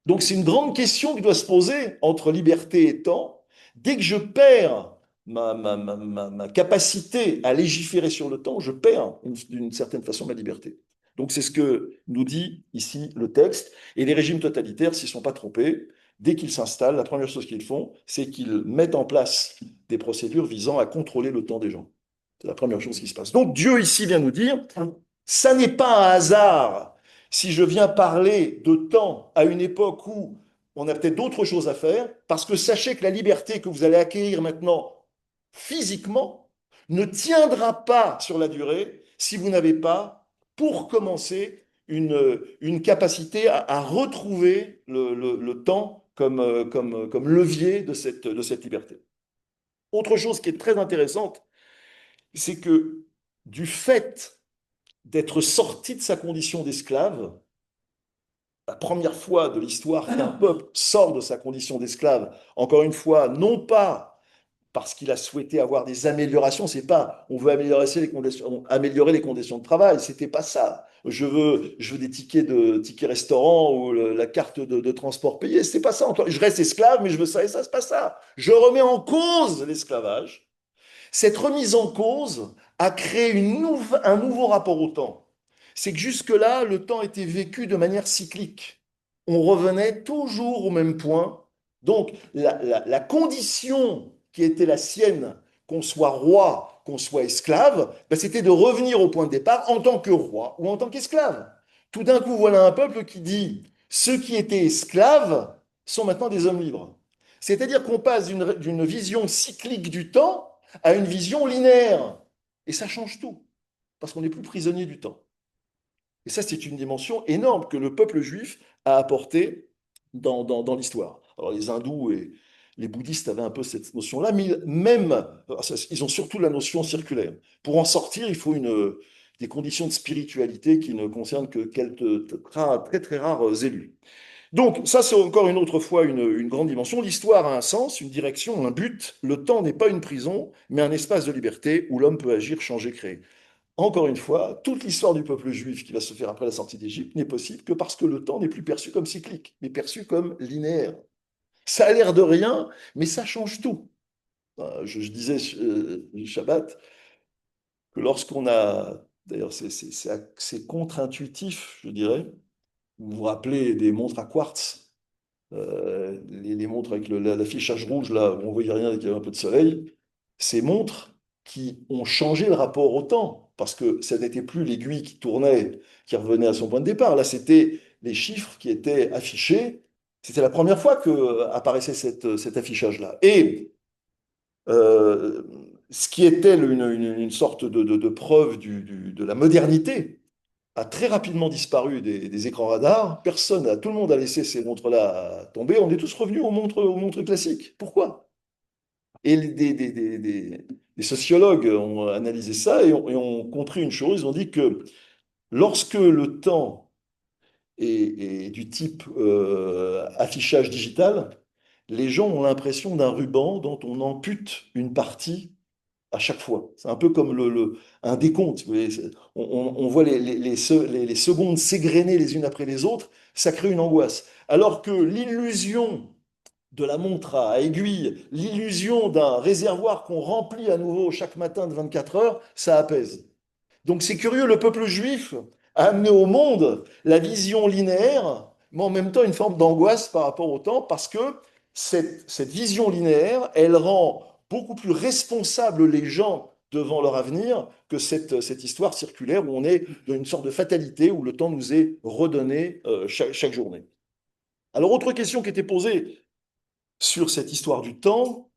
Donc c'est une grande question qui doit se poser entre liberté et temps. Dès que je perds ma capacité à légiférer sur le temps, je perds d'une certaine façon ma liberté. Donc c'est ce que nous dit ici le texte. Et les régimes totalitaires, s'ils ne sont pas trompés, dès qu'ils s'installent, la première chose qu'ils font, c'est qu'ils mettent en place des procédures visant à contrôler le temps des gens. C'est la première chose qui se passe. Donc Dieu ici vient nous dire, ça n'est pas un hasard si je viens parler de temps à une époque où on a peut-être d'autres choses à faire, parce que sachez que la liberté que vous allez acquérir maintenant physiquement ne tiendra pas sur la durée si vous n'avez pas, pour commencer, une capacité à retrouver le temps comme levier de cette liberté. Autre chose qui est très intéressante, c'est que du fait d'être sorti de sa condition d'esclave, la première fois de l'histoire qu'un peuple sort de sa condition d'esclave, encore une fois, non pas parce qu'il a souhaité avoir des améliorations, c'est pas on veut améliorer les conditions de travail, c'était pas ça. Je veux des tickets restaurants ou la carte de transport payée, c'était pas ça encore. Je reste esclave, mais je veux ça et ça, c'est pas ça. Je remets en cause l'esclavage. Cette remise en cause a créé un nouveau rapport au temps. C'est que jusque-là, le temps était vécu de manière cyclique. On revenait toujours au même point. Donc, la condition qui était la sienne, qu'on soit roi, qu'on soit esclave, ben, c'était de revenir au point de départ en tant que roi ou en tant qu'esclave. Tout d'un coup, voilà un peuple qui dit, ceux qui étaient esclaves sont maintenant des hommes libres. C'est-à-dire qu'on passe d'une vision cyclique du temps à une vision linéaire. Et ça change tout, parce qu'on n'est plus prisonnier du temps. Et ça, c'est une dimension énorme que le peuple juif a apportée dans l'histoire. Alors les hindous et les bouddhistes avaient un peu cette notion-là, mais même, ils ont surtout la notion circulaire. Pour en sortir, il faut des conditions de spiritualité qui ne concernent que quelques très très rares élus. Donc, ça, c'est encore une autre fois une grande dimension. L'histoire a un sens, une direction, un but. Le temps n'est pas une prison, mais un espace de liberté où l'homme peut agir, changer, créer. Encore une fois, toute l'histoire du peuple juif qui va se faire après la sortie d'Égypte n'est possible que parce que le temps n'est plus perçu comme cyclique, mais perçu comme linéaire. Ça a l'air de rien, mais ça change tout. Je disais Shabbat que lorsqu'on a, d'ailleurs c'est contre-intuitif, je dirais, vous vous rappelez des montres à quartz, les montres avec l'affichage rouge, là, où on ne voyait rien et qu'il y avait un peu de soleil, ces montres qui ont changé le rapport au temps, parce que ça n'était plus l'aiguille qui tournait, qui revenait à son point de départ, là, c'était les chiffres qui étaient affichés. C'était la première fois que apparaissait cet affichage-là. Et euh, ce qui était une sorte de preuve de la modernité, a très rapidement disparu des écrans radars. Tout le monde a laissé ces montres-là tomber. On est tous revenus aux montres classiques. Pourquoi? Et des sociologues ont analysé ça et ont compris une chose. Ils ont dit que lorsque le temps est du type affichage digital, les gens ont l'impression d'un ruban dont on ampute une partie à chaque fois. C'est un peu comme un décompte. Vous voyez, on voit les secondes s'égrener les unes après les autres, ça crée une angoisse. Alors que l'illusion de la montre à aiguille, l'illusion d'un réservoir qu'on remplit à nouveau chaque matin de 24 heures, ça apaise. Donc c'est curieux, le peuple juif a amené au monde la vision linéaire, mais en même temps une forme d'angoisse par rapport au temps, parce que cette vision linéaire, elle rend beaucoup plus responsables les gens devant leur avenir que cette histoire circulaire où on est dans une sorte de fatalité, où le temps nous est redonné chaque journée. Alors, autre question qui était posée sur cette histoire du temps,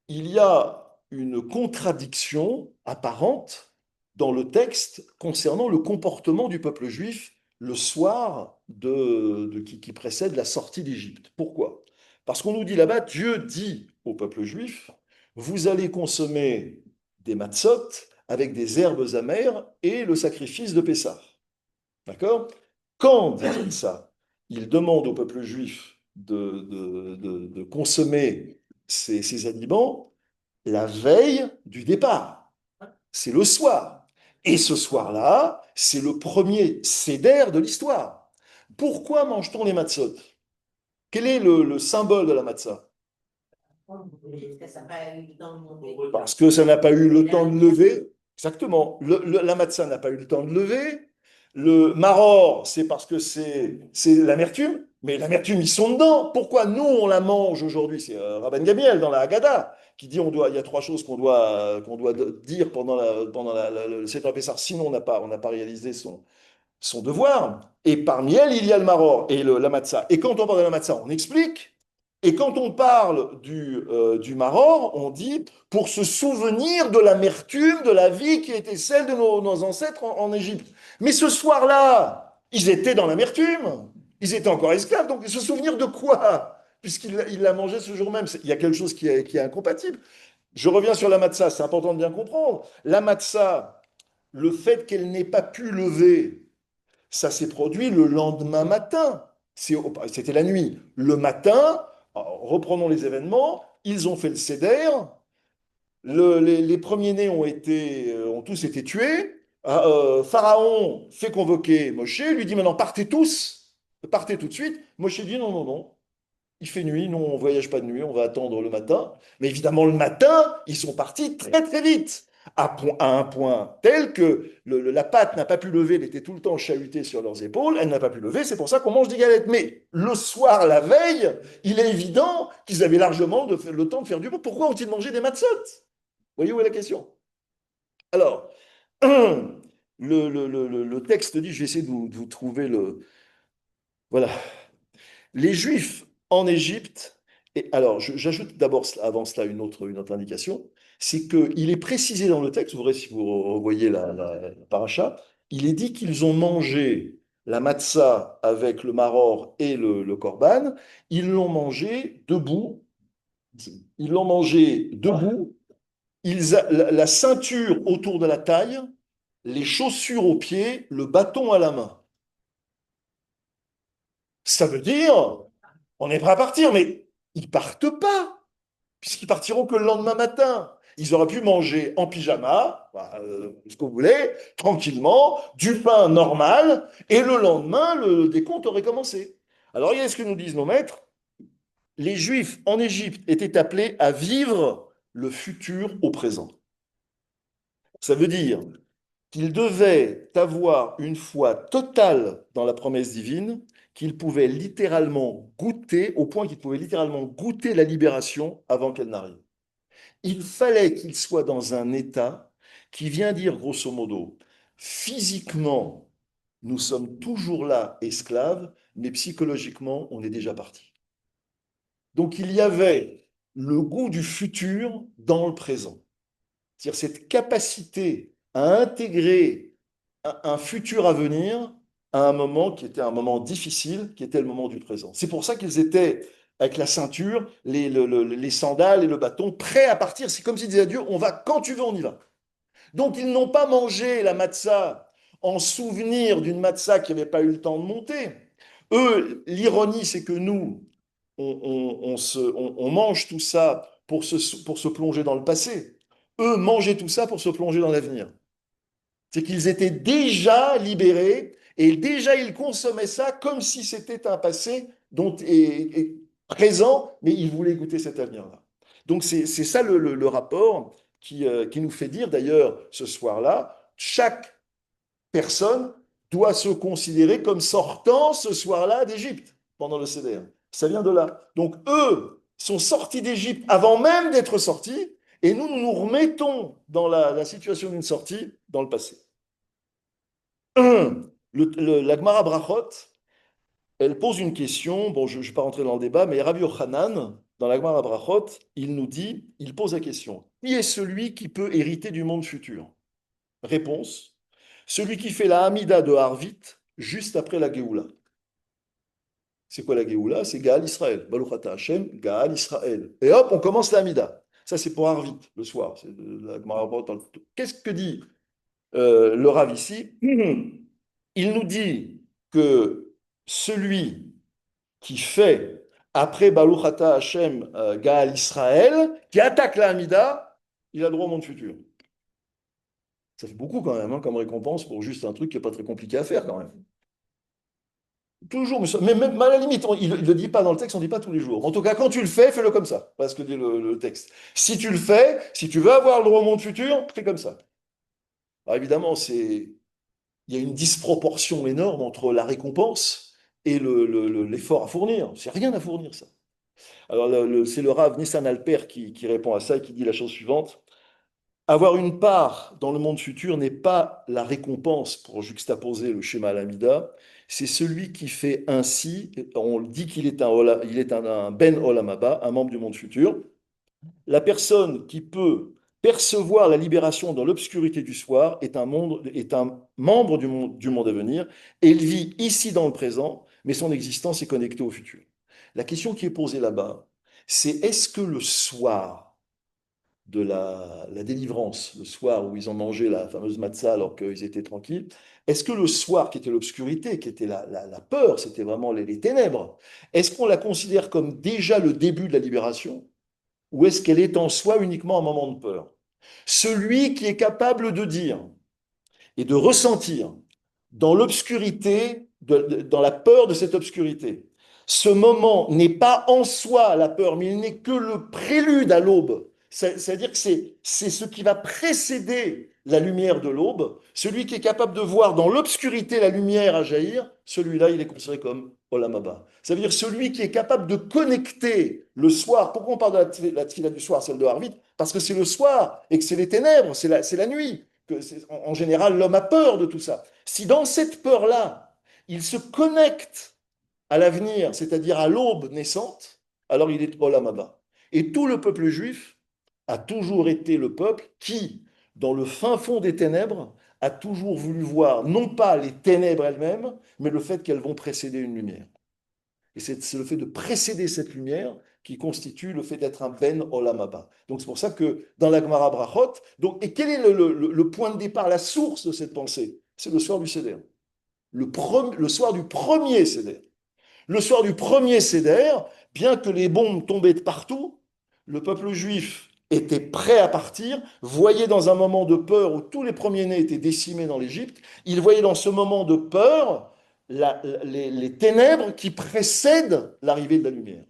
il y a une contradiction apparente dans le texte concernant le comportement du peuple juif le soir qui précède la sortie d'Égypte. Pourquoi? Parce qu'on nous dit là-bas, Dieu dit au peuple juif, vous allez consommer des matzot avec des herbes amères et le sacrifice de Pessah. D'accord? Quand dit-il ça? il demande au peuple juif de consommer ces aliments la veille du départ. C'est le soir. Et ce soir-là, c'est le premier seder de l'histoire. Pourquoi mange-t-on les matzot? Quel est le symbole de la matzah? Parce que ça n'a pas eu le temps de lever. Exactement. La matzah n'a pas eu le temps de lever. Le maror, c'est parce que c'est l'amertume. Mais l'amertume, ils sont dedans. Pourquoi nous, on la mange aujourd'hui? C'est Rabban Gamiel dans la Haggadah qui dit il y a trois choses qu'on doit dire pendant le Seder Pessah. Sinon, on n'a pas réalisé son devoir. Et parmi elles, il y a le maror et la matzah. Et quand on parle de la matzah, on explique. Et quand on parle du maror, on dit pour se souvenir de l'amertume de la vie qui était celle de nos ancêtres en Égypte. Mais ce soir-là, ils étaient dans l'amertume. Ils étaient encore esclaves. Donc, se souvenir de quoi? Puisqu'il l'a mangé ce jour même. Il y a quelque chose qui est incompatible. Je reviens sur la matzah, c'est important de bien comprendre. La matzah, le fait qu'elle n'ait pas pu lever, ça s'est produit le lendemain matin. C'était la nuit. Le matin, reprenons les événements, ils ont fait le seder, les premiers-nés ont tous été tués. Pharaon fait convoquer Moshe, lui dit maintenant partez tous, partez tout de suite. Moshe dit non, non, non, il fait nuit, nous on voyage pas de nuit, on va attendre le matin. Mais évidemment, le matin, ils sont partis très très vite, à un point tel que la pâte n'a pas pu lever, elle était tout le temps chahutée sur leurs épaules, elle n'a pas pu lever, c'est pour ça qu'on mange des galettes. Mais le soir, la veille, il est évident qu'ils avaient largement le temps de faire du pain. Pourquoi ont-ils mangé des matzot? Voyez où est la question? Alors, le texte dit, je vais essayer de vous trouver le... Voilà. Les Juifs en Égypte, et alors j'ajoute d'abord avant cela une autre indication, c'est qu'il est précisé dans le texte, vous verrez si vous revoyez la paracha, il est dit qu'ils ont mangé la matzah avec le maror et le korban, ils l'ont mangé debout, ils l'ont mangé debout, la ceinture autour de la taille, les chaussures aux pieds, le bâton à la main. Ça veut dire, on est prêt à partir, mais ils partent pas, puisqu'ils partiront que le lendemain matin. Ils auraient pu manger en pyjama, ce que vous voulez, tranquillement, du pain normal, et le lendemain, le décompte aurait commencé. Alors, regardez ce que nous disent nos maîtres. Les Juifs en Égypte étaient appelés à vivre le futur au présent. Ça veut dire qu'ils devaient avoir une foi totale dans la promesse divine, qu'ils pouvaient littéralement goûter, au point qu'ils pouvaient littéralement goûter la libération avant qu'elle n'arrive. Il fallait qu'ils soient dans un état qui vient dire, grosso modo, physiquement, nous sommes toujours là, esclaves, mais psychologiquement, on est déjà parti. Donc il y avait le goût du futur dans le présent. C'est-à-dire cette capacité à intégrer un futur à venir à un moment qui était un moment difficile, qui était le moment du présent. C'est pour ça qu'ils étaient avec la ceinture, les sandales et le bâton, prêts à partir. C'est comme s'ils disaient à Dieu, on va quand tu veux, on y va. Donc ils n'ont pas mangé la matzah en souvenir d'une matzah qui n'avait pas eu le temps de monter. Eux, l'ironie, c'est que nous, on mange tout ça pour se plonger dans le passé. Eux mangeaient tout ça pour se plonger dans l'avenir. C'est qu'ils étaient déjà libérés et déjà ils consommaient ça comme si c'était un passé dont est présent, mais ils voulaient goûter cet avenir-là. Donc c'est ça le rapport qui nous fait dire d'ailleurs ce soir-là, chaque personne doit se considérer comme sortant ce soir-là d'Égypte pendant le Seder. Ça vient de là. Donc eux sont sortis d'Égypte avant même d'être sortis, et nous nous remettons dans la situation d'une sortie dans le passé. La Gemara Brachot, elle pose une question, bon, je ne vais pas rentrer dans le débat, mais Rabbi Yochanan, dans la Gemara Brachot, il pose la question, qui est celui qui peut hériter du monde futur? Réponse, celui qui fait la Hamida de Harvit juste après la Géoula. C'est quoi la Géoula? C'est Gaal Israël. Baruch Ata Hashem, Gaal Israël. Et hop, on commence la Hamida. Ça, c'est pour Harvit, le soir. C'est la Gemara Brachot. Qu'est-ce que dit le Rav ici? Il nous dit que celui qui fait, après Baruch Ata Hashem Gaal Israël, qui attaque la Hamida, il a le droit au monde futur. Ça fait beaucoup quand même, hein, comme récompense pour juste un truc qui n'est pas très compliqué à faire quand même. Toujours, mais même à la limite, il ne le dit pas dans le texte, on ne dit pas tous les jours. En tout cas, quand tu le fais, fais-le comme ça, parce que dit le texte. Si tu le fais, si tu veux avoir le droit au monde futur, fais comme ça. Alors évidemment, il y a une disproportion énorme entre la récompense et l'effort à fournir. C'est rien à fournir, ça. Alors, c'est le Rav Nissan Alper qui répond à ça et qui dit la chose suivante. Avoir une part dans le monde futur n'est pas la récompense pour juxtaposer le schéma Alamida. C'est celui qui fait ainsi, on dit qu'il est il est un Ben Olam Haba, un membre du monde futur. La personne qui peut percevoir la libération dans l'obscurité du soir est un membre du monde à venir et il vit ici dans le présent, mais son existence est connectée au futur. La question qui est posée là-bas, c'est est-ce que le soir de la délivrance, le soir où ils ont mangé la fameuse matzah alors qu'ils étaient tranquilles, est-ce que le soir qui était l'obscurité, qui était la peur, c'était vraiment les ténèbres, est-ce qu'on la considère comme déjà le début de la libération ou est-ce qu'elle est en soi uniquement un moment de peur? Celui qui est capable de dire et de ressentir dans l'obscurité, dans la peur de cette obscurité, ce moment n'est pas en soi la peur, mais il n'est que le prélude à l'aube. C'est-à-dire que c'est ce qui va précéder la lumière de l'aube. Celui qui est capable de voir dans l'obscurité la lumière à jaillir, celui-là, il est considéré comme Olam Haba. Ça veut dire celui qui est capable de connecter le soir. Pourquoi on parle de la tfila du soir, celle de Harvit? Parce que c'est le soir et que c'est les ténèbres, c'est la nuit. En général, l'homme a peur de tout ça. Si dans cette peur-là, il se connecte à l'avenir, c'est-à-dire à l'aube naissante, alors il est Olam Haba. Et tout le peuple juif a toujours été le peuple qui, dans le fin fond des ténèbres, a toujours voulu voir non pas les ténèbres elles-mêmes, mais le fait qu'elles vont précéder une lumière. Et c'est le fait de précéder cette lumière qui constitue le fait d'être un Ben Olam Haba. Donc c'est pour ça que dans la Gemara Brachot, et quel est le point de départ, la source de cette pensée? C'est le soir du Seder. Le soir du premier Seder. Le soir du premier Seder, bien que les bombes tombaient de partout, le peuple juif était prêt à partir, voyait dans un moment de peur où tous les premiers-nés étaient décimés dans l'Égypte, il voyait dans ce moment de peur les ténèbres qui précèdent l'arrivée de la lumière.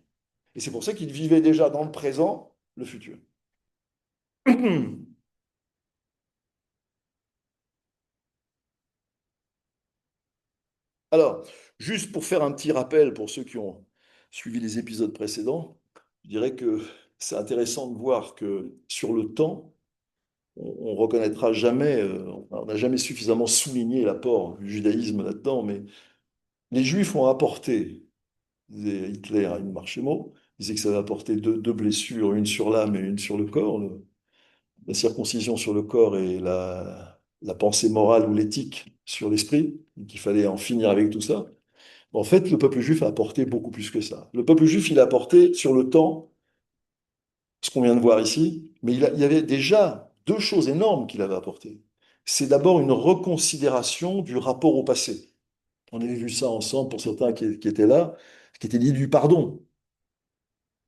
Et c'est pour ça qu'il vivait déjà dans le présent le futur. Alors, juste pour faire un petit rappel pour ceux qui ont suivi les épisodes précédents, je dirais que c'est intéressant de voir que sur le temps, on reconnaîtra jamais, on n'a jamais suffisamment souligné l'apport du judaïsme là-dedans, mais les Juifs ont apporté, disait Hitler à une Marchémo, il disait que ça avait apporté deux blessures, une sur l'âme et une sur le corps, la circoncision sur le corps et la pensée morale ou l'éthique sur l'esprit, qu'il fallait en finir avec tout ça. En fait, le peuple juif a apporté beaucoup plus que ça. Le peuple juif, il a apporté sur le temps ce qu'on vient de voir ici, mais il y avait déjà deux choses énormes qu'il avait apportées. C'est d'abord une reconsidération du rapport au passé. On avait vu ça ensemble pour certains qui étaient là, qui était l'idée du pardon.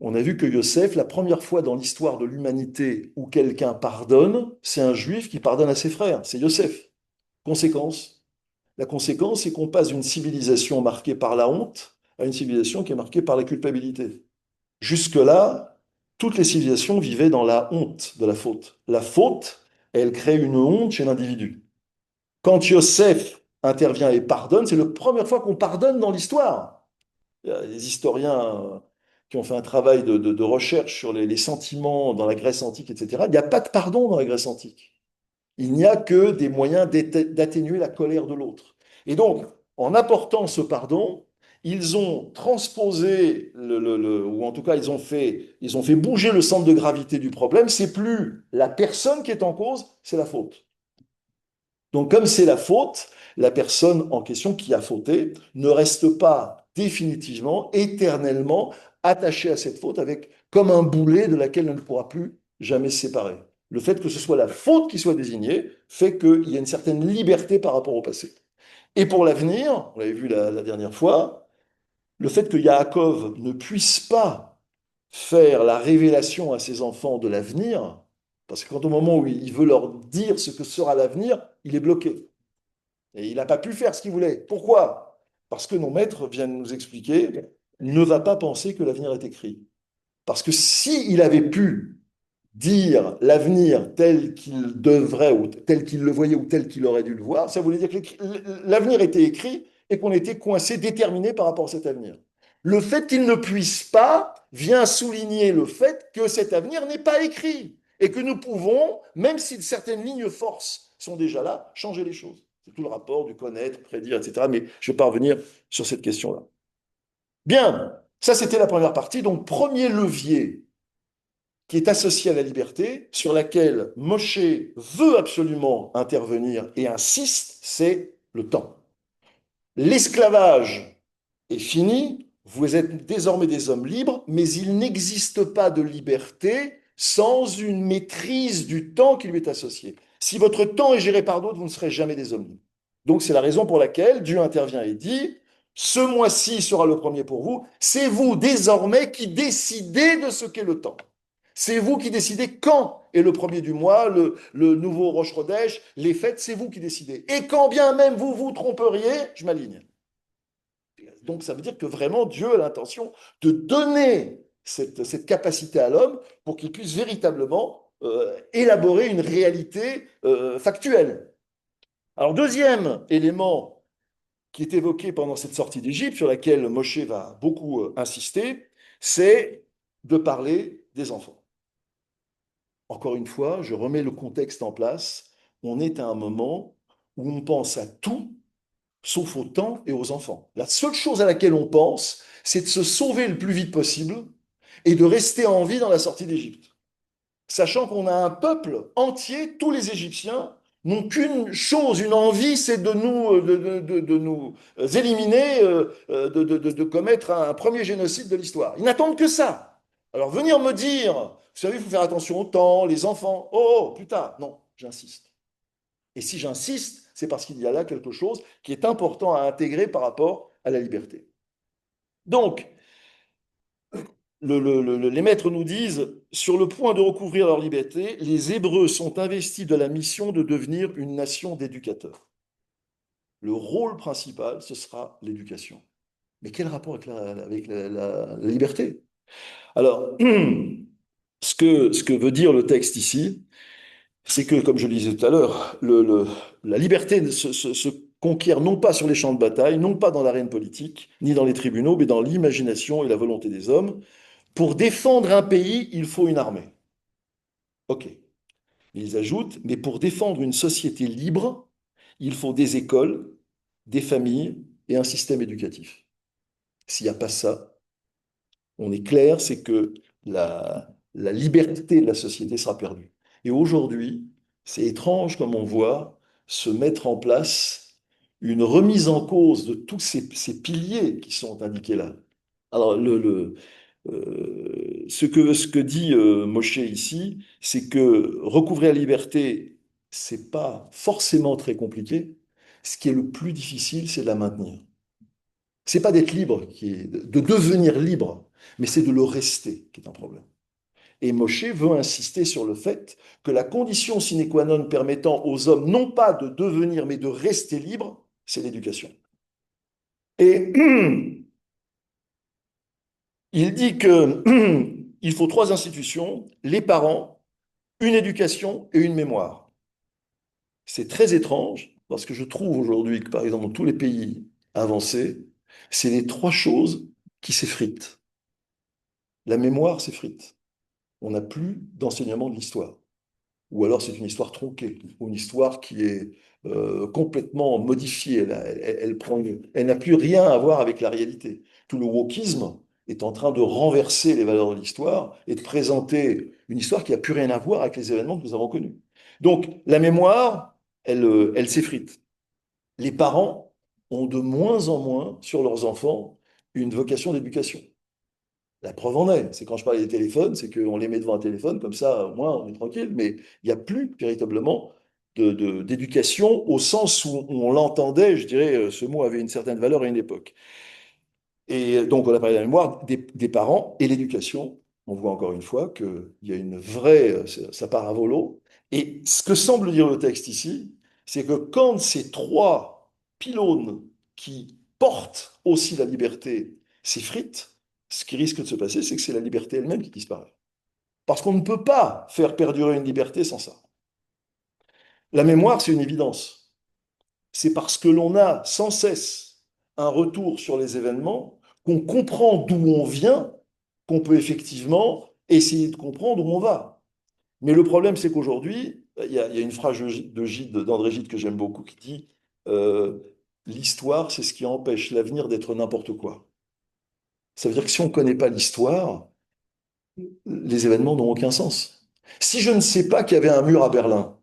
On a vu que Yosef, la première fois dans l'histoire de l'humanité où quelqu'un pardonne, c'est un juif qui pardonne à ses frères, c'est Yosef. Conséquence, la conséquence, c'est qu'on passe d'une civilisation marquée par la honte à une civilisation qui est marquée par la culpabilité. Jusque-là, toutes les civilisations vivaient dans la honte de la faute. La faute, elle crée une honte chez l'individu. Quand Yosef intervient et pardonne, c'est la première fois qu'on pardonne dans l'histoire. Il y a des historiens qui ont fait un travail de recherche sur les sentiments dans la Grèce antique, etc. Il n'y a pas de pardon dans la Grèce antique. Il n'y a que des moyens d'atténuer la colère de l'autre. Et donc, en apportant ce pardon, ils ont transposé, ou en tout cas, ils ont fait bouger le centre de gravité du problème. C'est plus la personne qui est en cause, c'est la faute. Donc, comme c'est la faute, la personne en question qui a fauté ne reste pas définitivement, éternellement attachée à cette faute avec comme un boulet de laquelle elle ne pourra plus jamais se séparer. Le fait que ce soit la faute qui soit désignée fait qu'il y a une certaine liberté par rapport au passé. Et pour l'avenir, on l'avait vu la dernière fois, Le fait que Yaakov ne puisse pas faire la révélation à ses enfants de l'avenir, parce que quand au moment où il veut leur dire ce que sera l'avenir, il est bloqué. Et il n'a pas pu faire ce qu'il voulait. Pourquoi? Parce que nos maîtres viennent nous expliquer, ne va pas penser que l'avenir est écrit. Parce que s'il avait pu dire l'avenir tel qu'il devrait, ou tel qu'il le voyait, ou tel qu'il aurait dû le voir, ça voulait dire que l'avenir était écrit et qu'on était coincé, déterminé par rapport à cet avenir. Le fait qu'il ne puisse pas vient souligner le fait que cet avenir n'est pas écrit et que nous pouvons, même si certaines lignes forces sont déjà là, changer les choses. C'est tout le rapport du connaître, prédire, etc. Mais je ne vais pas revenir sur cette question-là. Bien, ça c'était la première partie. Donc, premier levier qui est associée à la liberté, sur laquelle Moshe veut absolument intervenir et insiste, c'est le temps. L'esclavage est fini, vous êtes désormais des hommes libres, mais il n'existe pas de liberté sans une maîtrise du temps qui lui est associée. Si votre temps est géré par d'autres, vous ne serez jamais des hommes libres. Donc c'est la raison pour laquelle Dieu intervient et dit, ce mois-ci sera le premier pour vous, c'est vous désormais qui décidez de ce qu'est le temps. C'est vous qui décidez quand est le premier du mois, le nouveau Rosh Chodesh, les fêtes, c'est vous qui décidez. Et quand bien même vous vous tromperiez, je m'aligne. Donc ça veut dire que vraiment Dieu a l'intention de donner cette capacité à l'homme pour qu'il puisse véritablement élaborer une réalité factuelle. Alors deuxième élément qui est évoqué pendant cette sortie d'Égypte, sur laquelle Moshe va beaucoup insister, c'est de parler des enfants. Encore une fois, je remets le contexte en place. On est à un moment où on pense à tout sauf au temps et aux enfants. La seule chose à laquelle on pense, c'est de se sauver le plus vite possible et de rester en vie dans la sortie d'Égypte. Sachant qu'on a un peuple entier, tous les Égyptiens, n'ont qu'une chose, une envie, c'est de nous éliminer, de commettre un premier génocide de l'histoire. Ils n'attendent que ça. Alors venir me dire, vous savez, il faut faire attention au temps, les enfants, oh, plus tard. Non, j'insiste. Et si j'insiste, c'est parce qu'il y a là quelque chose qui est important à intégrer par rapport à la liberté. Donc, les maîtres nous disent, sur le point de recouvrir leur liberté, les Hébreux sont investis de la mission de devenir une nation d'éducateurs. Le rôle principal, ce sera l'éducation. Mais quel rapport avec la liberté? Alors, ce que veut dire le texte ici, c'est que, comme je le disais tout à l'heure, la liberté se conquiert non pas sur les champs de bataille, non pas dans l'arène politique, ni dans les tribunaux, mais dans l'imagination et la volonté des hommes. Pour défendre un pays, il faut une armée. OK. Ils ajoutent, mais pour défendre une société libre, il faut des écoles, des familles et un système éducatif. S'il n'y a pas ça, on est clair, c'est que la liberté de la société sera perdue. Et aujourd'hui, c'est étrange comme on voit se mettre en place une remise en cause de tous ces piliers qui sont indiqués là. Alors, ce que dit Moshe ici, c'est que recouvrer la liberté, c'est pas forcément très compliqué. Ce qui est le plus difficile, c'est de la maintenir. C'est pas d'être libre, de devenir libre, mais c'est de le rester qui est un problème. Et Moshe veut insister sur le fait que la condition sine qua non permettant aux hommes non pas de devenir, mais de rester libres, c'est l'éducation. Et il dit que il faut trois institutions, les parents, une éducation et une mémoire. C'est très étrange parce que je trouve aujourd'hui que, par exemple, dans tous les pays avancés, c'est les trois choses qui s'effritent. La mémoire s'effrite. On n'a plus d'enseignement de l'histoire. Ou alors c'est une histoire tronquée, ou une histoire qui est complètement modifiée. Elle n'a plus rien à voir avec la réalité. Tout le wokisme est en train de renverser les valeurs de l'histoire et de présenter une histoire qui n'a plus rien à voir avec les événements que nous avons connus. Donc la mémoire, elle s'effrite. Les parents ont de moins en moins sur leurs enfants une vocation d'éducation. La preuve en est, c'est quand je parle des téléphones, c'est qu'on les met devant un téléphone, comme ça, au moins, on est tranquille, mais il n'y a plus véritablement d'éducation au sens où on l'entendait, je dirais, ce mot avait une certaine valeur à une époque. Et donc, on a parlé de la mémoire des parents et l'éducation. On voit encore une fois qu'il y a une vraie, ça part à volo. Et ce que semble dire le texte ici, c'est que quand ces trois pylônes qui portent aussi la liberté s'effritent, ce qui risque de se passer, c'est que c'est la liberté elle-même qui disparaît. Parce qu'on ne peut pas faire perdurer une liberté sans ça. La mémoire, c'est une évidence. C'est parce que l'on a sans cesse un retour sur les événements, qu'on comprend d'où on vient, qu'on peut effectivement essayer de comprendre où on va. Mais le problème, c'est qu'aujourd'hui, il y a une phrase d'André Gide que j'aime beaucoup qui dit l'histoire, c'est ce qui empêche l'avenir d'être n'importe quoi. Ça veut dire que si on ne connaît pas l'histoire, les événements n'ont aucun sens. Si je ne sais pas qu'il y avait un mur à Berlin,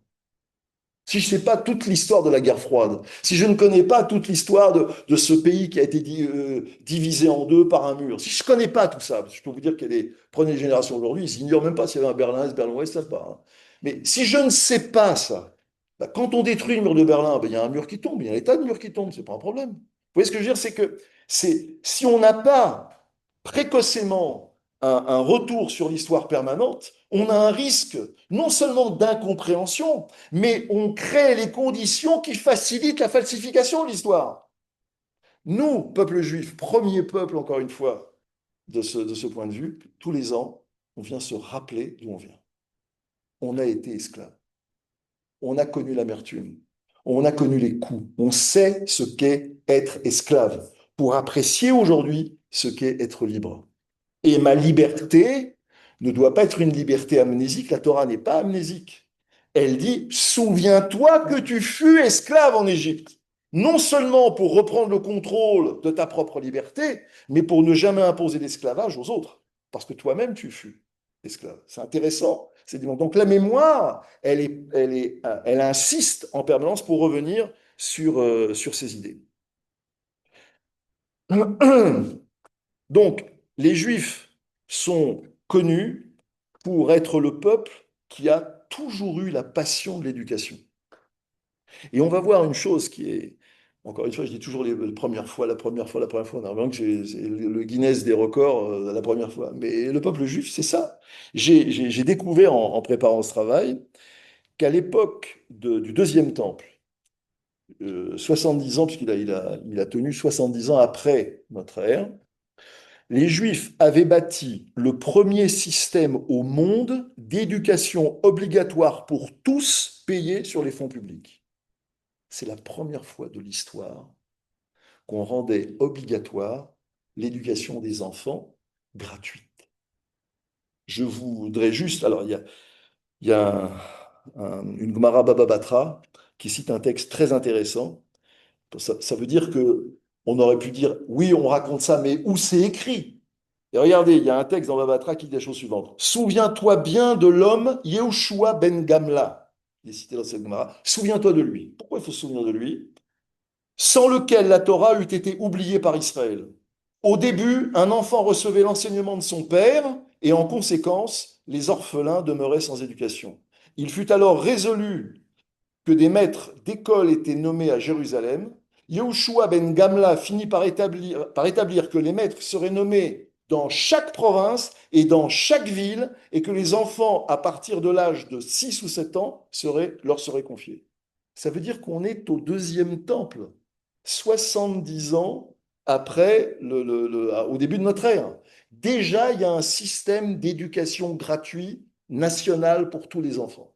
si je ne sais pas toute l'histoire de la guerre froide, si je ne connais pas toute l'histoire de ce pays qui a été divisé en deux par un mur, si je ne connais pas tout ça, parce que je peux vous dire que prenez les générations aujourd'hui, ils n'ignorent même pas s'il y avait un Berlin-Est, Berlin-Ouest, ça pas. Hein. Mais si je ne sais pas ça, bah, quand on détruit le mur de Berlin, bah, il y a un mur qui tombe, il y a un état de mur qui tombe, c'est pas un problème. Vous voyez ce que je veux dire, c'est que si on n'a pas précocement un retour sur l'histoire permanente, on a un risque non seulement d'incompréhension, mais on crée les conditions qui facilitent la falsification de l'histoire. Nous, peuple juif, premier peuple, encore une fois, de ce point de vue, tous les ans, on vient se rappeler d'où on vient. On a été esclave. On a connu l'amertume. On a connu les coups. On sait ce qu'est être esclave pour apprécier aujourd'hui ce qu'est être libre. Et ma liberté ne doit pas être une liberté amnésique. La Torah n'est pas amnésique. Elle dit, souviens-toi que tu fus esclave en Égypte. Non seulement pour reprendre le contrôle de ta propre liberté, mais pour ne jamais imposer l'esclavage aux autres. Parce que toi-même, tu fus esclave. C'est intéressant. Donc la mémoire, elle insiste en permanence pour revenir sur ces idées. Donc, les Juifs sont connus pour être le peuple qui a toujours eu la passion de l'éducation. Et on va voir une chose qui est, encore une fois, je dis toujours la première fois, la première fois, la première fois. On a vraiment que c'est le Guinness des records la première fois. Mais le peuple juif, c'est ça. J'ai découvert en préparant ce travail qu'à l'époque du deuxième temple, 70 ans, puisqu'il a tenu 70 ans après notre ère, les Juifs avaient bâti le premier système au monde d'éducation obligatoire pour tous payé sur les fonds publics. C'est la première fois de l'histoire qu'on rendait obligatoire l'éducation des enfants gratuite. Je voudrais juste, alors il y a une Gemara Baba Batra qui cite un texte très intéressant. Ça veut dire que on aurait pu dire oui, on raconte ça, mais où c'est écrit? Et regardez, il y a un texte dans Baba Batra qui dit la chose suivante. Souviens-toi bien de l'homme Yehoshua ben Gamla. Il est cité dans cette Gemara. Souviens-toi de lui. Pourquoi il faut se souvenir de lui? Sans lequel la Torah eût été oubliée par Israël. Au début, un enfant recevait l'enseignement de son père et en conséquence, les orphelins demeuraient sans éducation. Il fut alors résolu que des maîtres d'école étaient nommés à Jérusalem. Yehoshua ben Gamla finit par établir que les maîtres seraient nommés dans chaque province et dans chaque ville et que les enfants à partir de l'âge de 6 ou 7 ans leur seraient confiés. Ça veut dire qu'on est au deuxième temple, 70 ans après au début de notre ère. Déjà, il y a un système d'éducation gratuit national pour tous les enfants.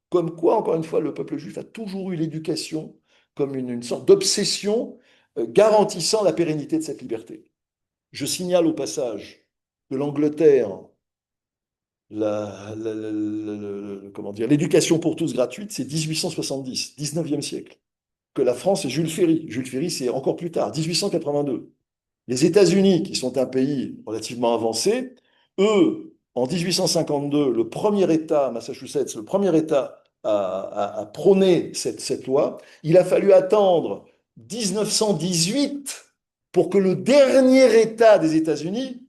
Comme quoi, encore une fois, le peuple juif a toujours eu l'éducation comme une sorte d'obsession garantissant la pérennité de cette liberté. Je signale au passage que l'Angleterre, comment dire, l'éducation pour tous gratuite, c'est 1870, 19e siècle. Que la France, c'est Jules Ferry. Jules Ferry, c'est encore plus tard, 1882. Les États-Unis, qui sont un pays relativement avancé, eux, en 1852, le premier État, Massachusetts, le premier État à prôner cette loi, il a fallu attendre 1918 pour que le dernier État des États-Unis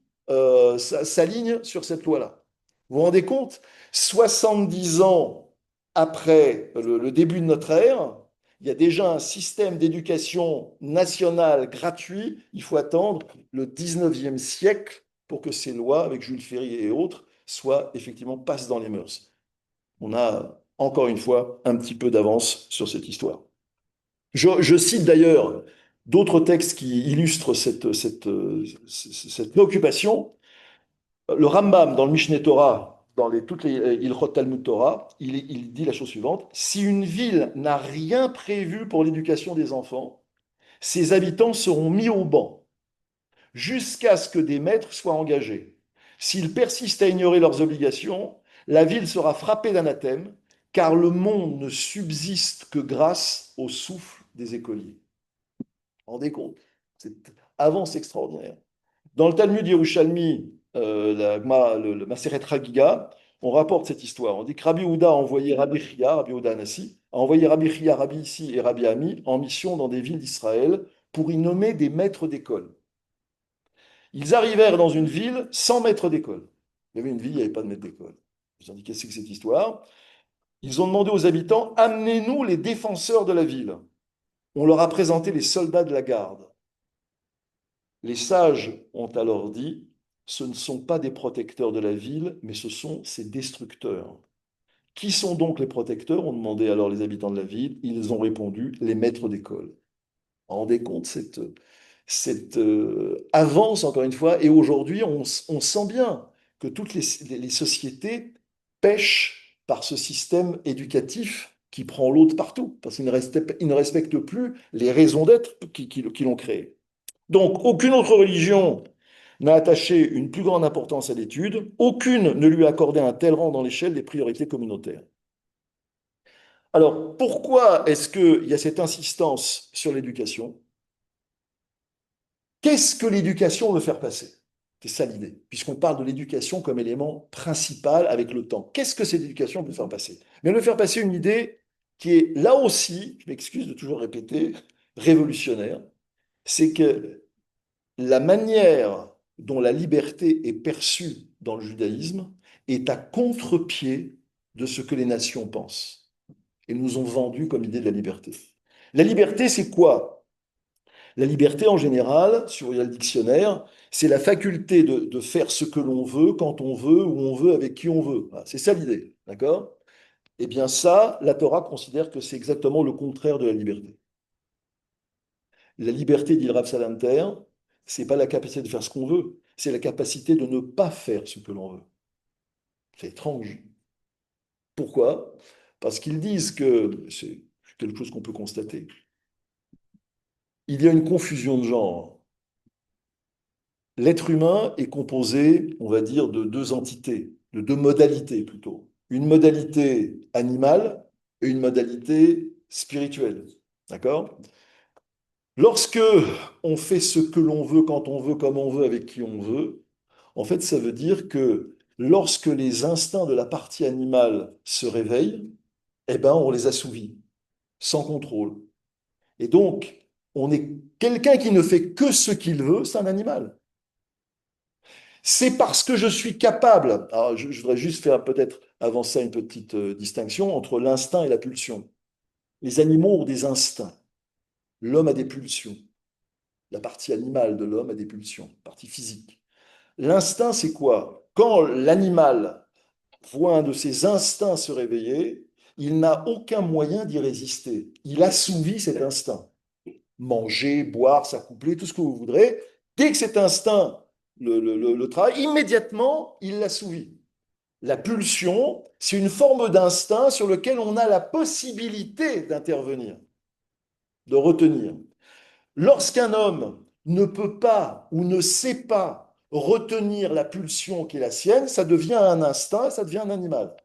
s'aligne sur cette loi-là. Vous vous rendez compte? 70 ans après le début de notre ère, il y a déjà un système d'éducation nationale gratuit. Il faut attendre le 19e siècle pour que ces lois, avec Jules Ferry et autres, soient effectivement passent dans les mœurs. On a, encore une fois, un petit peu d'avance sur cette histoire. Je cite d'ailleurs d'autres textes qui illustrent cette préoccupation. Le Rambam, dans le Mishneh Torah, dans toutes les Ilchot Talmud Torah, il dit la chose suivante: si une ville n'a rien prévu pour l'éducation des enfants, ses habitants seront mis au banc jusqu'à ce que des maîtres soient engagés. S'ils persistent à ignorer leurs obligations, la ville sera frappée d'anathème, car le monde ne subsiste que grâce au souffle des écoliers. Vous vous rendez compte? C'est avance extraordinaire. Dans le Talmud Yerushalmi, le Maseret Chagiga, on rapporte cette histoire. On dit que Rabbi Houda a envoyé Rabbi Chia, Rabbi Houda Anassi, a envoyé Rabbi Chia, Rabbi Issi et Rabbi Ami en mission dans des villes d'Israël pour y nommer des maîtres d'école. Ils arrivèrent dans une ville sans maître d'école. Il y avait une ville, il n'y avait pas de maître d'école. Ils ont dit: qu'est-ce que c'est que cette histoire? Ils ont demandé aux habitants: amenez-nous les défenseurs de la ville. On leur a présenté les soldats de la garde. Les sages ont alors dit: ce ne sont pas des protecteurs de la ville, mais ce sont ses destructeurs. Qui sont donc les protecteurs? Ont demandé alors les habitants de la ville. Ils ont répondu: les maîtres d'école. Vous vous rendez compte cette avance, encore une fois? Et aujourd'hui, on sent bien que toutes les sociétés pêchent par ce système éducatif qui prend l'autre partout, parce qu'ils ne respectent plus les raisons d'être qui l'ont créé. Donc, aucune autre religion n'a attaché une plus grande importance à l'étude, aucune ne lui a accordé un tel rang dans l'échelle des priorités communautaires. Alors, pourquoi est-ce qu'il y a cette insistance sur l'éducation? Qu'est-ce que l'éducation veut faire passer? C'est ça l'idée, puisqu'on parle de l'éducation comme élément principal avec le temps. Qu'est-ce que cette éducation veut faire passer? Mais elle veut faire passer une idée qui est là aussi, je m'excuse de toujours répéter, révolutionnaire. C'est que la manière dont la liberté est perçue dans le judaïsme est à contre-pied de ce que les nations pensent et nous ont vendu comme idée de la liberté. La liberté, c'est quoi? La liberté, en général, sur le dictionnaire, c'est la faculté de faire ce que l'on veut, quand on veut, où on veut, avec qui on veut. Voilà, c'est ça l'idée, d'accord? Eh bien ça, la Torah considère que c'est exactement le contraire de la liberté. La liberté, dit le Rav Salanter, c'est pas la capacité de faire ce qu'on veut, c'est la capacité de ne pas faire ce que l'on veut. C'est étrange. Pourquoi? Parce qu'ils disent que c'est quelque chose qu'on peut constater. Il y a une confusion de genre. L'être humain est composé, on va dire, de deux entités, de deux modalités plutôt. Une modalité animale et une modalité spirituelle. D'accord? Lorsque on fait ce que l'on veut, quand on veut, comme on veut, avec qui on veut, en fait, ça veut dire que lorsque les instincts de la partie animale se réveillent, eh ben, on les assouvit, sans contrôle. Et donc, on est quelqu'un qui ne fait que ce qu'il veut, c'est un animal. C'est parce que je suis capable. Alors, je voudrais juste faire peut-être avant ça une petite distinction entre l'instinct et la pulsion. Les animaux ont des instincts. L'homme a des pulsions. La partie animale de l'homme a des pulsions, partie physique. L'instinct, c'est quoi? Quand l'animal voit un de ses instincts se réveiller, il n'a aucun moyen d'y résister. Il assouvit cet instinct. Manger, boire, s'accoupler, tout ce que vous voudrez. Dès que cet instinct le travaille, immédiatement, il l'assouvit. La pulsion, c'est une forme d'instinct sur lequel on a la possibilité d'intervenir, de retenir. Lorsqu'un homme ne peut pas ou ne sait pas retenir la pulsion qui est la sienne, ça devient un instinct, ça devient un animal.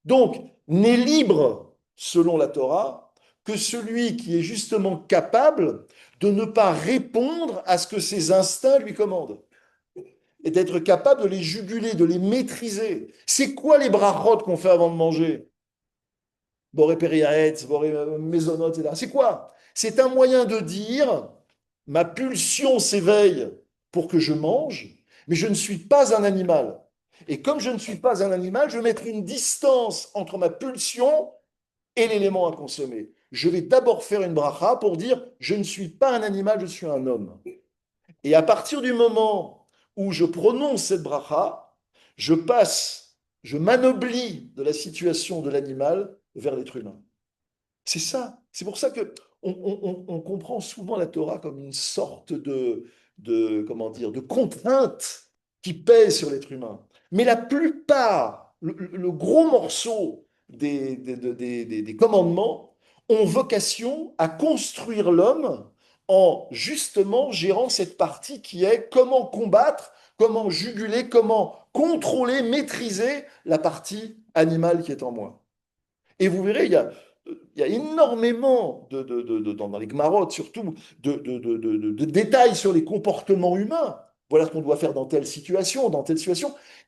Donc, n'est libre, selon la Torah, que celui qui est justement capable de ne pas répondre à ce que ses instincts lui commandent et d'être capable de les juguler, de les maîtriser. C'est quoi les brachot qu'on fait avant de manger? Boré Périaetz, Boré Mésonote, etc. C'est quoi? C'est un moyen de dire, ma pulsion s'éveille pour que je mange, mais je ne suis pas un animal. Et comme je ne suis pas un animal, je vais mettre une distance entre ma pulsion et l'élément à consommer. je vais d'abord faire une bracha pour dire, je ne suis pas un animal, je suis un homme. Et à partir du moment où je prononce cette bracha, je passe, je m'anoblis de la situation de l'animal vers l'être humain. C'est ça. C'est pour ça que on comprend souvent la Torah comme une sorte comment dire, de contrainte qui pèse sur l'être humain. Mais la plupart, le gros morceau des commandements ont vocation à construire l'homme en justement gérant cette partie qui est comment combattre, comment juguler, comment contrôler, maîtriser la partie animale qui est en moi. Et vous verrez, il y a énormément, dans les Gmarot surtout, de détails sur les comportements humains. Voilà ce qu'on doit faire dans telle situation,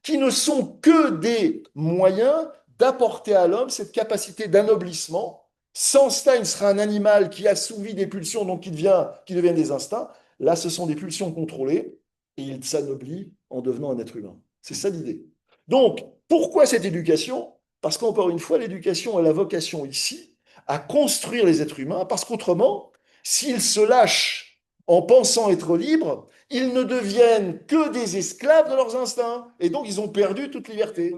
qui ne sont que des moyens d'apporter à l'homme cette capacité d'anoblissement. Sans cela, il sera un animal qui assouvit des pulsions, donc qui devient des instincts. Là, ce sont des pulsions contrôlées, et il s'anoblit en devenant un être humain. C'est ça l'idée. Donc, pourquoi cette éducation? Parce qu'encore une fois, l'éducation a la vocation ici à construire les êtres humains, parce qu'autrement, s'ils se lâchent en pensant être libres, ils ne deviennent que des esclaves de leurs instincts. Et donc, ils ont perdu toute liberté.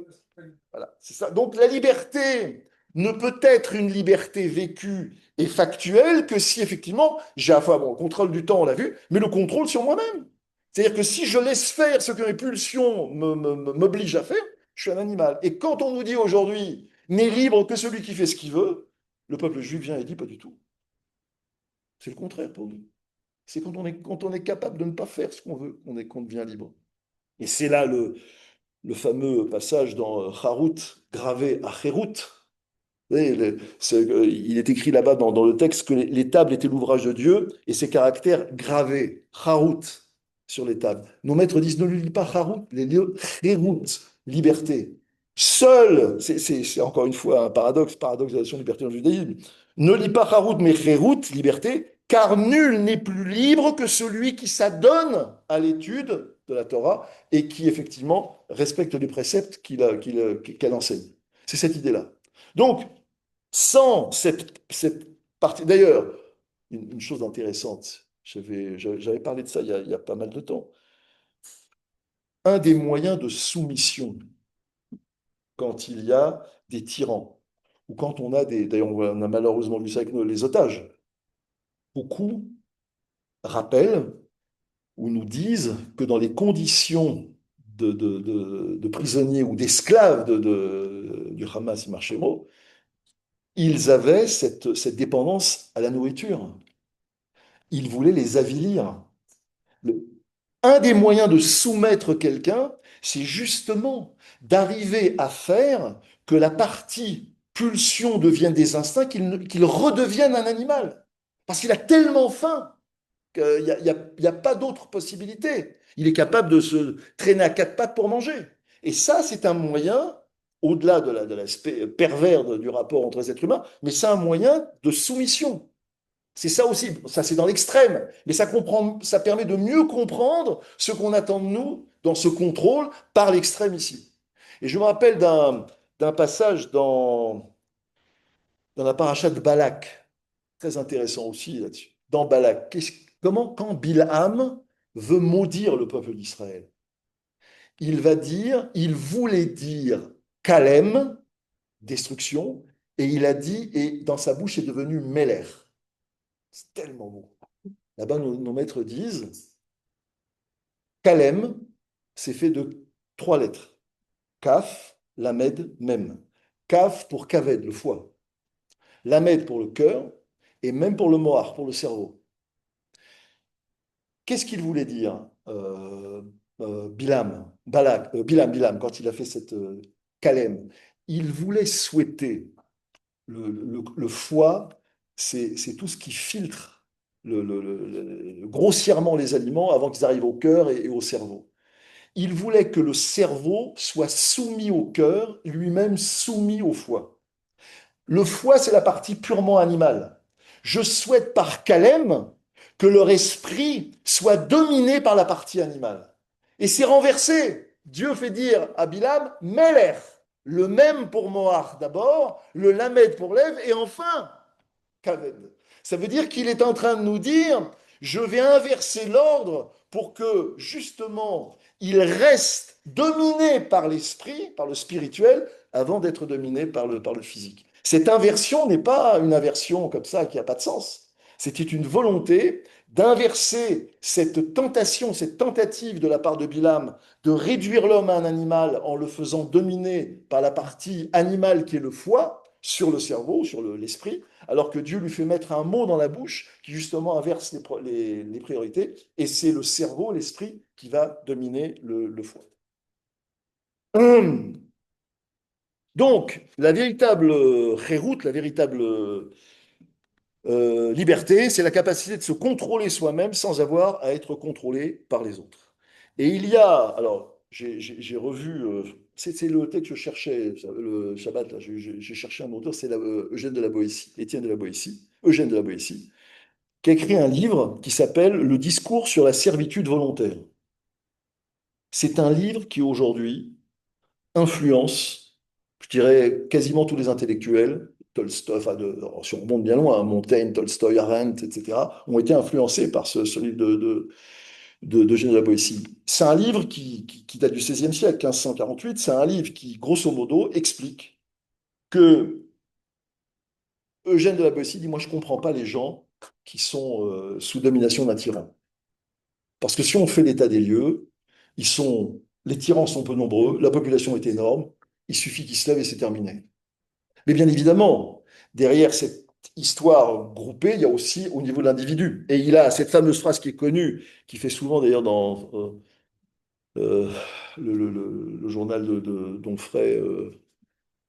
Voilà, c'est ça. Donc, la liberté ne peut être une liberté vécue et factuelle que si effectivement j'ai, enfin bon, le contrôle du temps, on l'a vu, mais le contrôle sur moi-même. C'est-à-dire que si je laisse faire ce que mes pulsions m'obligent à faire, je suis un animal. Et quand on nous dit aujourd'hui, n'est libre que celui qui fait ce qu'il veut, le peuple juif vient et dit pas du tout. C'est le contraire pour nous. C'est quand on est capable de ne pas faire ce qu'on veut qu'on devient libre. Et c'est là le fameux passage dans Harut, gravé à Hérut. Vous voyez, il est écrit là-bas dans le texte que les tables étaient l'ouvrage de Dieu et ses caractères gravés, Harut, sur les tables. Nos maîtres disent ne lui lis pas Harut, les Hérut, liberté. Seul, c'est encore une fois un paradoxe de la liberté dans le judaïsme. Ne lis pas Harut, mais Hérut, liberté, car nul n'est plus libre que celui qui s'adonne à l'étude de la Torah et qui effectivement respecte les préceptes qu'elle enseigne. C'est cette idée-là. Donc, sans cette partie. D'ailleurs, une chose intéressante, j'avais parlé de ça il y a pas mal de temps. Un des moyens de soumission quand il y a des tyrans, ou quand on a des. D'ailleurs, on a malheureusement vu ça avec les otages. Beaucoup rappellent ou nous disent que dans les conditions de prisonniers ou d'esclaves du Hamas Marchemo, ils avaient cette dépendance à la nourriture. Ils voulaient les avilir. Le- un des moyens de soumettre quelqu'un, c'est justement d'arriver à faire que la partie pulsion devienne des instincts, qu'il redevienne un animal. Parce qu'il a tellement faim qu'il n'y a pas d'autre possibilité. Il est capable de se traîner à quatre pattes pour manger. Et ça, c'est un moyen, au-delà de l'aspect pervers du rapport entre les êtres humains, mais c'est un moyen de soumission. C'est ça aussi, ça c'est dans l'extrême, mais ça permet de mieux comprendre ce qu'on attend de nous dans ce contrôle par l'extrême ici. Et je me rappelle d'un passage dans la paracha de Balak, très intéressant aussi là-dessus. Dans Balak, quand Bilham veut maudire le peuple d'Israël, il voulait dire Kalem, destruction, et il a dit, et dans sa bouche est devenu Meler. C'est tellement beau. Là-bas, nos maîtres disent, Kalem, c'est fait de trois lettres. Kaf, Lamed, Mem. Kaf pour Kaved, le foie. Lamed pour le cœur, et même pour le mohar, pour le cerveau. Qu'est-ce qu'il voulait dire, Bilam, quand il a fait cette Kalem? Il voulait souhaiter, le foie, c'est tout ce qui filtre grossièrement les aliments avant qu'ils arrivent au cœur et au cerveau. Il voulait que le cerveau soit soumis au cœur, lui-même soumis au foie. Le foie, c'est la partie purement animale. Je souhaite par Kalem que leur esprit soit dominé par la partie animale. Et c'est renversé. Dieu fait dire à Bilam, Meler, le même pour Moach d'abord, le Lamed pour Lève, et enfin, Kaved. Ça veut dire qu'il est en train de nous dire, je vais inverser l'ordre pour que justement il reste dominé par l'esprit, par le spirituel, avant d'être dominé par le physique. Cette inversion n'est pas une inversion comme ça qui n'a pas de sens. C'était une volonté d'inverser cette tentation, cette tentative de la part de Bilam de réduire l'homme à un animal en le faisant dominer par la partie animale qui est le foie sur le cerveau, sur l'esprit, alors que Dieu lui fait mettre un mot dans la bouche qui justement inverse les priorités, et c'est le cerveau, l'esprit, qui va dominer le foie. Donc, la véritable chéroute, la véritable liberté, c'est la capacité de se contrôler soi-même sans avoir à être contrôlé par les autres. Et il y a, alors, j'ai revu, c'est le texte que je cherchais, le Shabbat, là, j'ai cherché un auteur, c'est Eugène de la Boétie, Étienne de la Boétie, Eugène de la Boétie, qui a écrit un livre qui s'appelle Le discours sur la servitude volontaire. C'est un livre qui aujourd'hui influence, je dirais, quasiment tous les intellectuels, Tolstoï, enfin si on remonte bien loin, hein, Montaigne, Tolstoï, Arendt, etc., ont été influencés par ce livre d'Eugène de la Boétie. C'est un livre qui date du XVIe siècle, 1548. C'est un livre qui, grosso modo, explique que Eugène de la Boétie dit, moi, je ne comprends pas les gens qui sont sous domination d'un tyran. Parce que si on fait l'état des lieux, les tyrans sont peu nombreux, la population est énorme, il suffit qu'ils se lèvent et c'est terminé. Mais bien évidemment, derrière cette histoire groupée, il y a aussi au niveau de l'individu. Et il a cette fameuse phrase qui est connue, qui fait souvent d'ailleurs dans euh, le journal d'Onfray,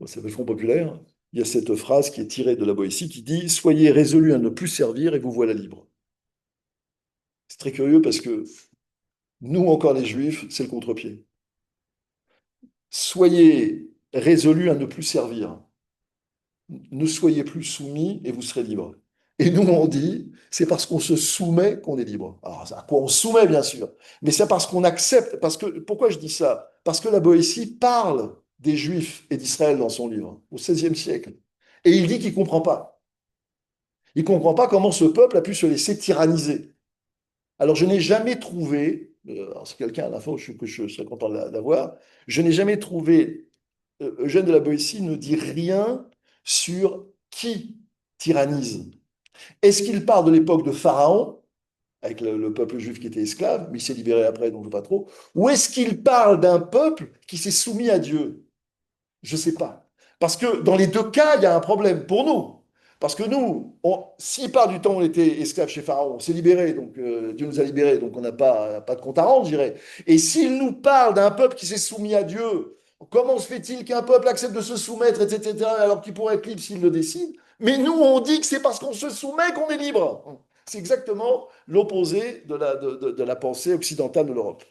ça s'appelle Front Populaire. Il y a cette phrase qui est tirée de la Boétie qui dit soyez résolus à ne plus servir et vous voilà libre. C'est très curieux parce que nous, encore les Juifs, c'est le contre-pied. Soyez résolus à ne plus servir. Ne soyez plus soumis et vous serez libre. Et nous, on dit, c'est parce qu'on se soumet qu'on est libre. Alors, à quoi on se soumet, bien sûr, mais c'est parce qu'on accepte. Pourquoi je dis ça? Parce que la Boétie parle des Juifs et d'Israël dans son livre, au XVIe siècle. Et il dit qu'il ne comprend pas. Il ne comprend pas comment ce peuple a pu se laisser tyranniser. Alors, je n'ai jamais trouvé, alors c'est quelqu'un à l'info que je serais content d'avoir, je n'ai jamais trouvé, Eugène de la Boétie ne dit rien sur qui tyrannise. Est-ce qu'il parle de l'époque de Pharaon, avec le peuple juif qui était esclave, mais il s'est libéré après, donc pas trop, ou est-ce qu'il parle d'un peuple qui s'est soumis à Dieu? Je ne sais pas. Parce que dans les deux cas, il y a un problème pour nous. Parce que nous, s'il part du temps où on était esclave chez Pharaon, on s'est libéré, donc Dieu nous a libérés, donc on n'a pas de compte à rendre, je dirais. Et s'il nous parle d'un peuple qui s'est soumis à Dieu, comment se fait-il qu'un peuple accepte de se soumettre, etc., alors qu'il pourrait être libre s'il le décide? Mais nous, on dit que c'est parce qu'on se soumet qu'on est libre. C'est exactement l'opposé de la pensée occidentale de l'Europe.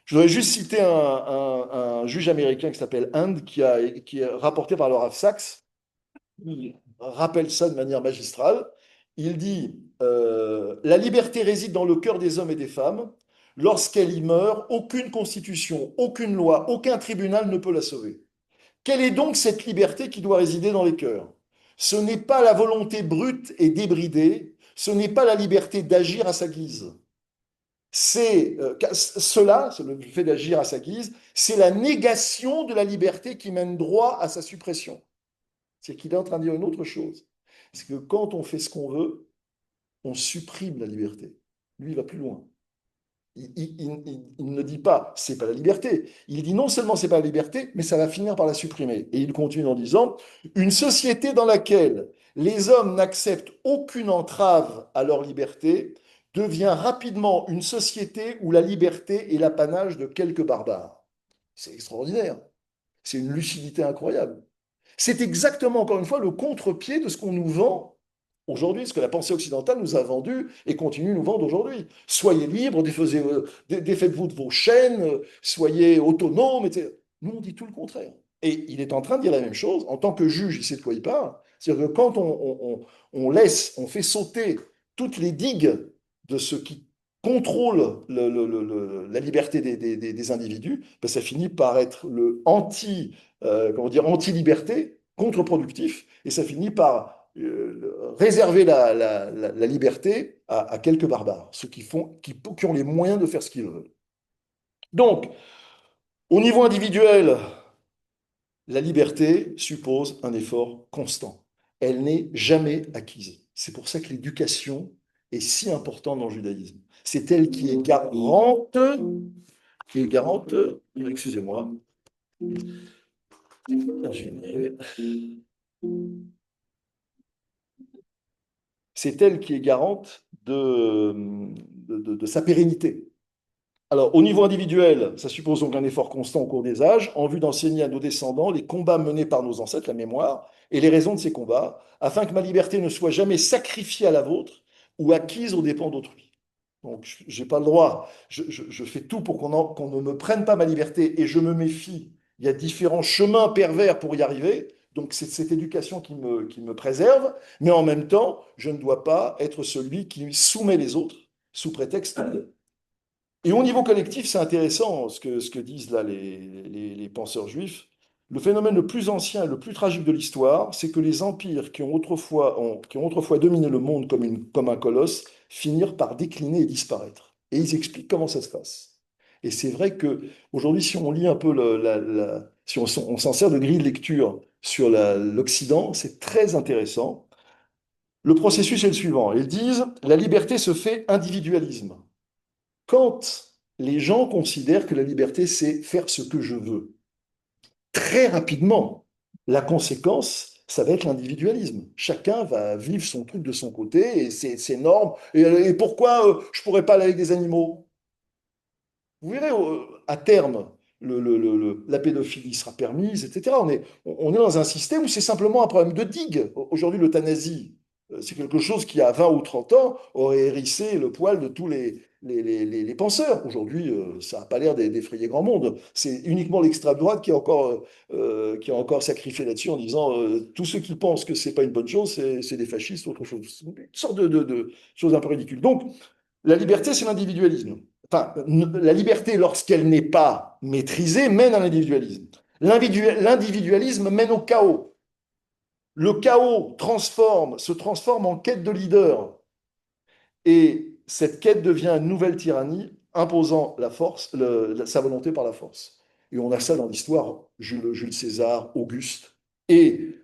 Je voudrais juste citer un juge américain qui s'appelle Hand, qui est rapporté par le Rav Sachs. Il rappelle ça de manière magistrale. Il dit la liberté réside dans le cœur des hommes et des femmes. Lorsqu'elle y meurt, aucune constitution, aucune loi, aucun tribunal ne peut la sauver. Quelle est donc cette liberté qui doit résider dans les cœurs? Ce n'est pas la volonté brute et débridée, ce n'est pas la liberté d'agir à sa guise. C'est le fait d'agir à sa guise, c'est la négation de la liberté qui mène droit à sa suppression. C'est qu'il est en train de dire une autre chose. C'est que quand on fait ce qu'on veut, on supprime la liberté. Lui, il va plus loin. Il ne dit pas c'est pas la liberté. Il dit non seulement c'est pas la liberté, mais ça va finir par la supprimer. Et il continue en disant une société dans laquelle les hommes n'acceptent aucune entrave à leur liberté devient rapidement une société où la liberté est l'apanage de quelques barbares. C'est extraordinaire. C'est une lucidité incroyable. C'est exactement, encore une fois, le contre-pied de ce qu'on nous vend aujourd'hui, ce que la pensée occidentale nous a vendu et continue de nous vendre aujourd'hui. Soyez libres, défaites-vous de vos chaînes, soyez autonomes, etc. Nous, on dit tout le contraire. Et il est en train de dire la même chose. En tant que juge, il sait de quoi il parle. C'est-à-dire que quand on fait sauter toutes les digues de ce qui contrôle la liberté des individus, ben ça finit par être le comment dire, anti-liberté, contre-productif, et ça finit par réserver la liberté à quelques barbares, ceux qui ont les moyens de faire ce qu'ils veulent. Donc, au niveau individuel, la liberté suppose un effort constant. Elle n'est jamais acquise. C'est pour ça que l'éducation est si importante dans le judaïsme. C'est elle qui est garante, excusez-moi, c'est elle qui est garante de sa pérennité. Alors, au niveau individuel, ça suppose donc un effort constant au cours des âges, en vue d'enseigner à nos descendants les combats menés par nos ancêtres, la mémoire, et les raisons de ces combats, afin que ma liberté ne soit jamais sacrifiée à la vôtre ou acquise aux dépens d'autrui. Donc, je n'ai pas le droit. Je fais tout pour qu'on ne me prenne pas ma liberté et je me méfie. Il y a différents chemins pervers pour y arriver. Donc, c'est cette éducation qui me préserve. Mais en même temps, je ne dois pas être celui qui soumet les autres sous prétexte de... Et au niveau collectif, c'est intéressant ce que disent là les penseurs juifs. Le phénomène le plus ancien et le plus tragique de l'histoire, c'est que les empires qui ont autrefois dominé le monde comme un colosse finirent par décliner et disparaître. Et ils expliquent comment ça se passe. Et c'est vrai que aujourd'hui, si on lit un peu si on s'en sert de grille de lecture sur l'Occident, c'est très intéressant. Le processus est le suivant. Ils disent la liberté se fait individualisme. Quand les gens considèrent que la liberté, c'est faire ce que je veux, très rapidement, la conséquence, ça va être l'individualisme. Chacun va vivre son truc de son côté et ses normes. Et pourquoi je ne pourrais pas aller avec des animaux? Vous verrez, à terme, la pédophilie sera permise, etc. On est dans un système où c'est simplement un problème de digue. Aujourd'hui, l'euthanasie, c'est quelque chose qui, à 20 ou 30 ans, aurait hérissé le poil de tous les penseurs. Aujourd'hui, ça n'a pas l'air d'effrayer grand monde. C'est uniquement l'extrême droite qui a encore sacrifié là-dessus en disant tous ceux qui pensent que c'est pas une bonne chose, c'est des fascistes ou autre chose. C'est une sorte de chose un peu ridicule. Donc, la liberté, c'est l'individualisme. Enfin, la liberté, lorsqu'elle n'est pas maîtrisée, mène à l'individualisme. L'individualisme mène au chaos. Le chaos se transforme en quête de leader. Et cette quête devient une nouvelle tyrannie, imposant la force, sa volonté par la force. Et on a ça dans l'histoire, Jules César, Auguste. Et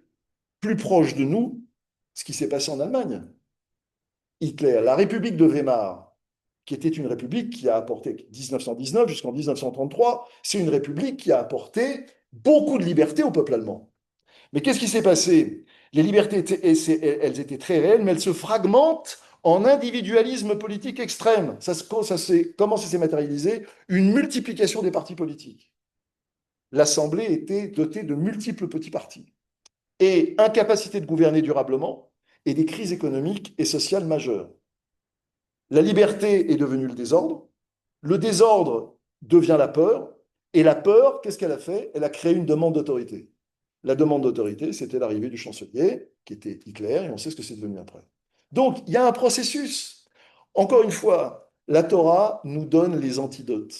plus proche de nous, ce qui s'est passé en Allemagne. Hitler, la République de Weimar, qui était une république qui a apporté 1919 jusqu'en 1933, c'est une république qui a apporté beaucoup de liberté au peuple allemand. Mais qu'est-ce qui s'est passé? Les libertés, elles étaient très réelles, mais elles se fragmentent en individualisme politique extrême. Comment ça s'est matérialisé? Une multiplication des partis politiques. L'Assemblée était dotée de multiples petits partis. Et incapacité de gouverner durablement et des crises économiques et sociales majeures. La liberté est devenue le désordre devient la peur, et la peur, qu'est-ce qu'elle a fait? Elle a créé une demande d'autorité. La demande d'autorité, c'était l'arrivée du chancelier, qui était Hitler, et on sait ce que c'est devenu après. Donc, il y a un processus. Encore une fois, la Torah nous donne les antidotes.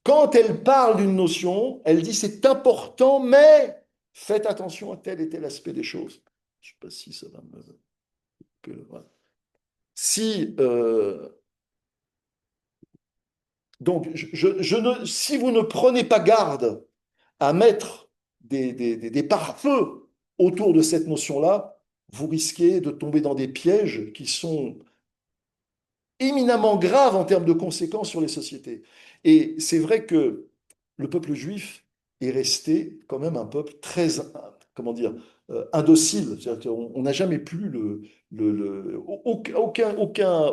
Quand elle parle d'une notion, elle dit c'est important, mais faites attention à tel et tel aspect des choses. Je ne sais pas si ça va voilà. Si Donc, si vous ne prenez pas garde à mettre des pare-feux autour de cette notion-là, vous risquez de tomber dans des pièges qui sont éminemment graves en termes de conséquences sur les sociétés. Et c'est vrai que le peuple juif est resté quand même un peuple très, comment dire, indocile. C'est-à-dire qu'on n'a jamais plus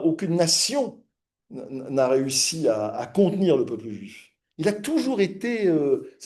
aucune nation n'a réussi à contenir le peuple juif. Il a toujours été,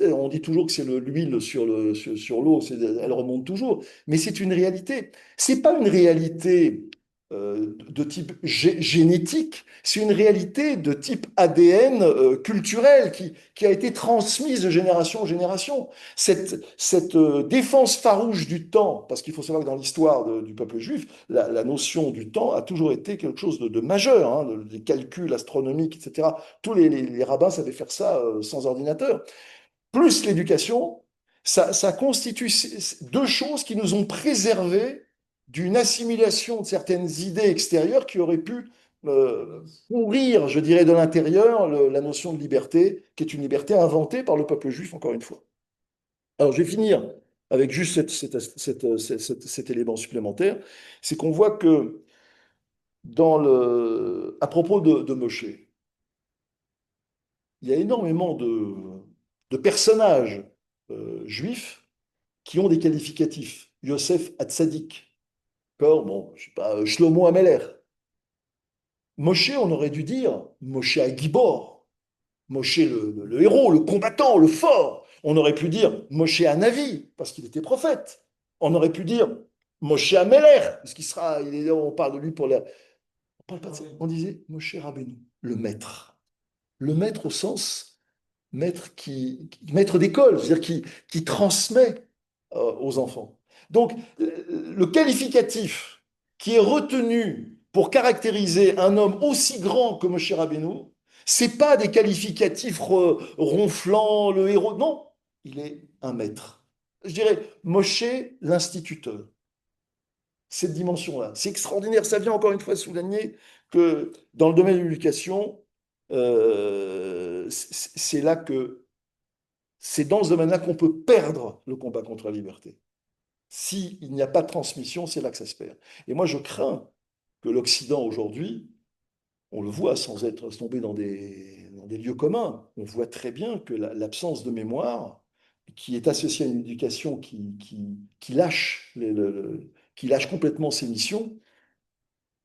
on dit toujours que c'est l'huile sur l'eau, elle remonte toujours, mais c'est une réalité. C'est pas une réalité de type génétique, c'est une réalité de type ADN culturel qui a été transmise de génération en génération. Cette défense farouche du temps, parce qu'il faut savoir que dans l'histoire du peuple juif, la notion du temps a toujours été quelque chose de majeur, hein, les calculs astronomiques, etc. Tous les rabbins savaient faire ça sans ordinateur. Plus l'éducation, ça constitue deux choses qui nous ont préservés d'une assimilation de certaines idées extérieures qui auraient pu pourrir, je dirais, de l'intérieur la notion de liberté, qui est une liberté inventée par le peuple juif, encore une fois. Alors, je vais finir avec juste cet élément supplémentaire, c'est qu'on voit que à propos de Moshe, il y a énormément de personnages juifs qui ont des qualificatifs. Yosef Hatzadik, d'accord, bon, je sais pas, Shlomo Ameler. Moshe, on aurait dû dire Moshe Agibor, Moshe le héros, le combattant, le fort. On aurait pu dire Moshe Hanavi, parce qu'il était prophète. On aurait pu dire Moshe Ameler, parce on parle de lui pour la. On parle pas de ça. On disait Moshe Rabbeinu, le maître. Le maître au sens maître d'école, c'est-à-dire qui transmet aux enfants. Donc, le qualificatif qui est retenu pour caractériser un homme aussi grand que Moshe Rabbeinu, c'est pas des qualificatifs ronflants, le héros, non, il est un maître. Je dirais Moshe, l'instituteur. Cette dimension-là. C'est extraordinaire. Ça vient encore une fois souligner que dans le domaine de l'éducation, c'est là que c'est dans ce domaine-là qu'on peut perdre le combat contre la liberté. S'il n'y a pas de transmission, c'est là que ça se perd. Et moi, je crains que l'Occident aujourd'hui, on le voit sans être tombé dans des lieux communs, on voit très bien que l'absence de mémoire, qui est associée à une éducation qui lâche, qui lâche complètement ses missions,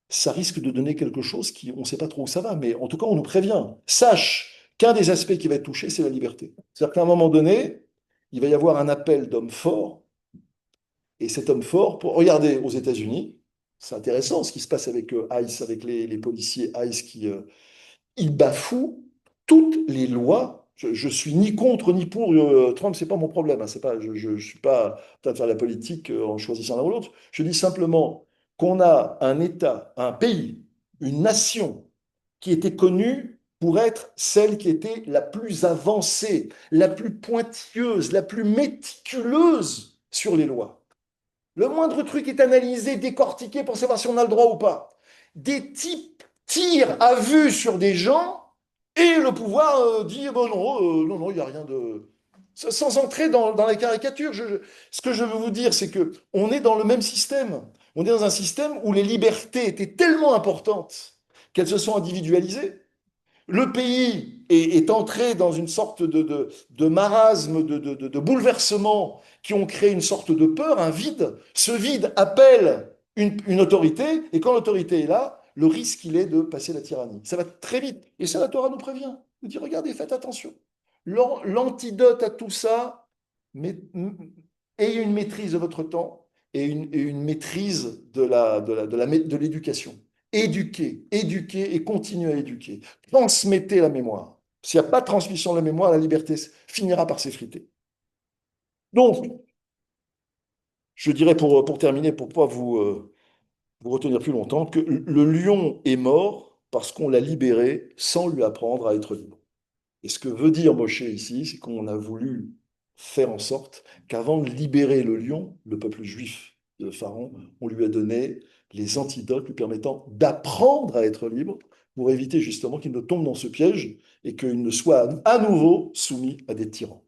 ça risque de donner quelque chose qui, on ne sait pas trop où ça va, mais en tout cas, on nous prévient. Sache qu'un des aspects qui va être touché, c'est la liberté. C'est-à-dire qu'à un moment donné, il va y avoir un appel d'hommes forts, et cet homme fort, regardez aux États-Unis, c'est intéressant ce qui se passe avec ICE, avec les policiers ICE qui ils bafouent toutes les lois. Je suis ni contre ni pour Trump, c'est pas mon problème. Hein, c'est pas, je suis pas en train de faire la politique en choisissant l'un ou l'autre. Je dis simplement qu'on a un État, un pays, une nation qui était connue pour être celle qui était la plus avancée, la plus pointilleuse, la plus méticuleuse sur les lois. Le moindre truc est analysé, décortiqué pour savoir si on a le droit ou pas. Des types tirent à vue sur des gens et le pouvoir dit bon, non, non, non, il n'y a rien de. Sans entrer dans la caricature, ce que je veux vous dire, c'est que on est dans le même système. On est dans un système où les libertés étaient tellement importantes qu'elles se sont individualisées. Le pays est entré dans une sorte de marasme, de bouleversement qui ont créé une sorte de peur, un vide. Ce vide appelle une autorité, et quand l'autorité est là, le risque, il est de passer la tyrannie. Ça va très vite. Et ça, la Torah nous prévient. Elle dit, regardez, faites attention. L'antidote à tout ça, mais, ayez une maîtrise de votre temps et une maîtrise de l'éducation. Éduquer, éduquer et continuer à éduquer. Transmettez la mémoire. S'il n'y a pas de transmission de la mémoire, la liberté finira par s'effriter. Donc, je dirais pour terminer, pour ne pas vous retenir plus longtemps, que le lion est mort parce qu'on l'a libéré sans lui apprendre à être libre. Et ce que veut dire Moshe ici, c'est qu'on a voulu faire en sorte qu'avant de libérer le lion, le peuple juif de Pharaon, on lui a donné les antidotes lui permettant d'apprendre à être libre pour éviter justement qu'il ne tombe dans ce piège et qu'il ne soit à nouveau soumis à des tyrans.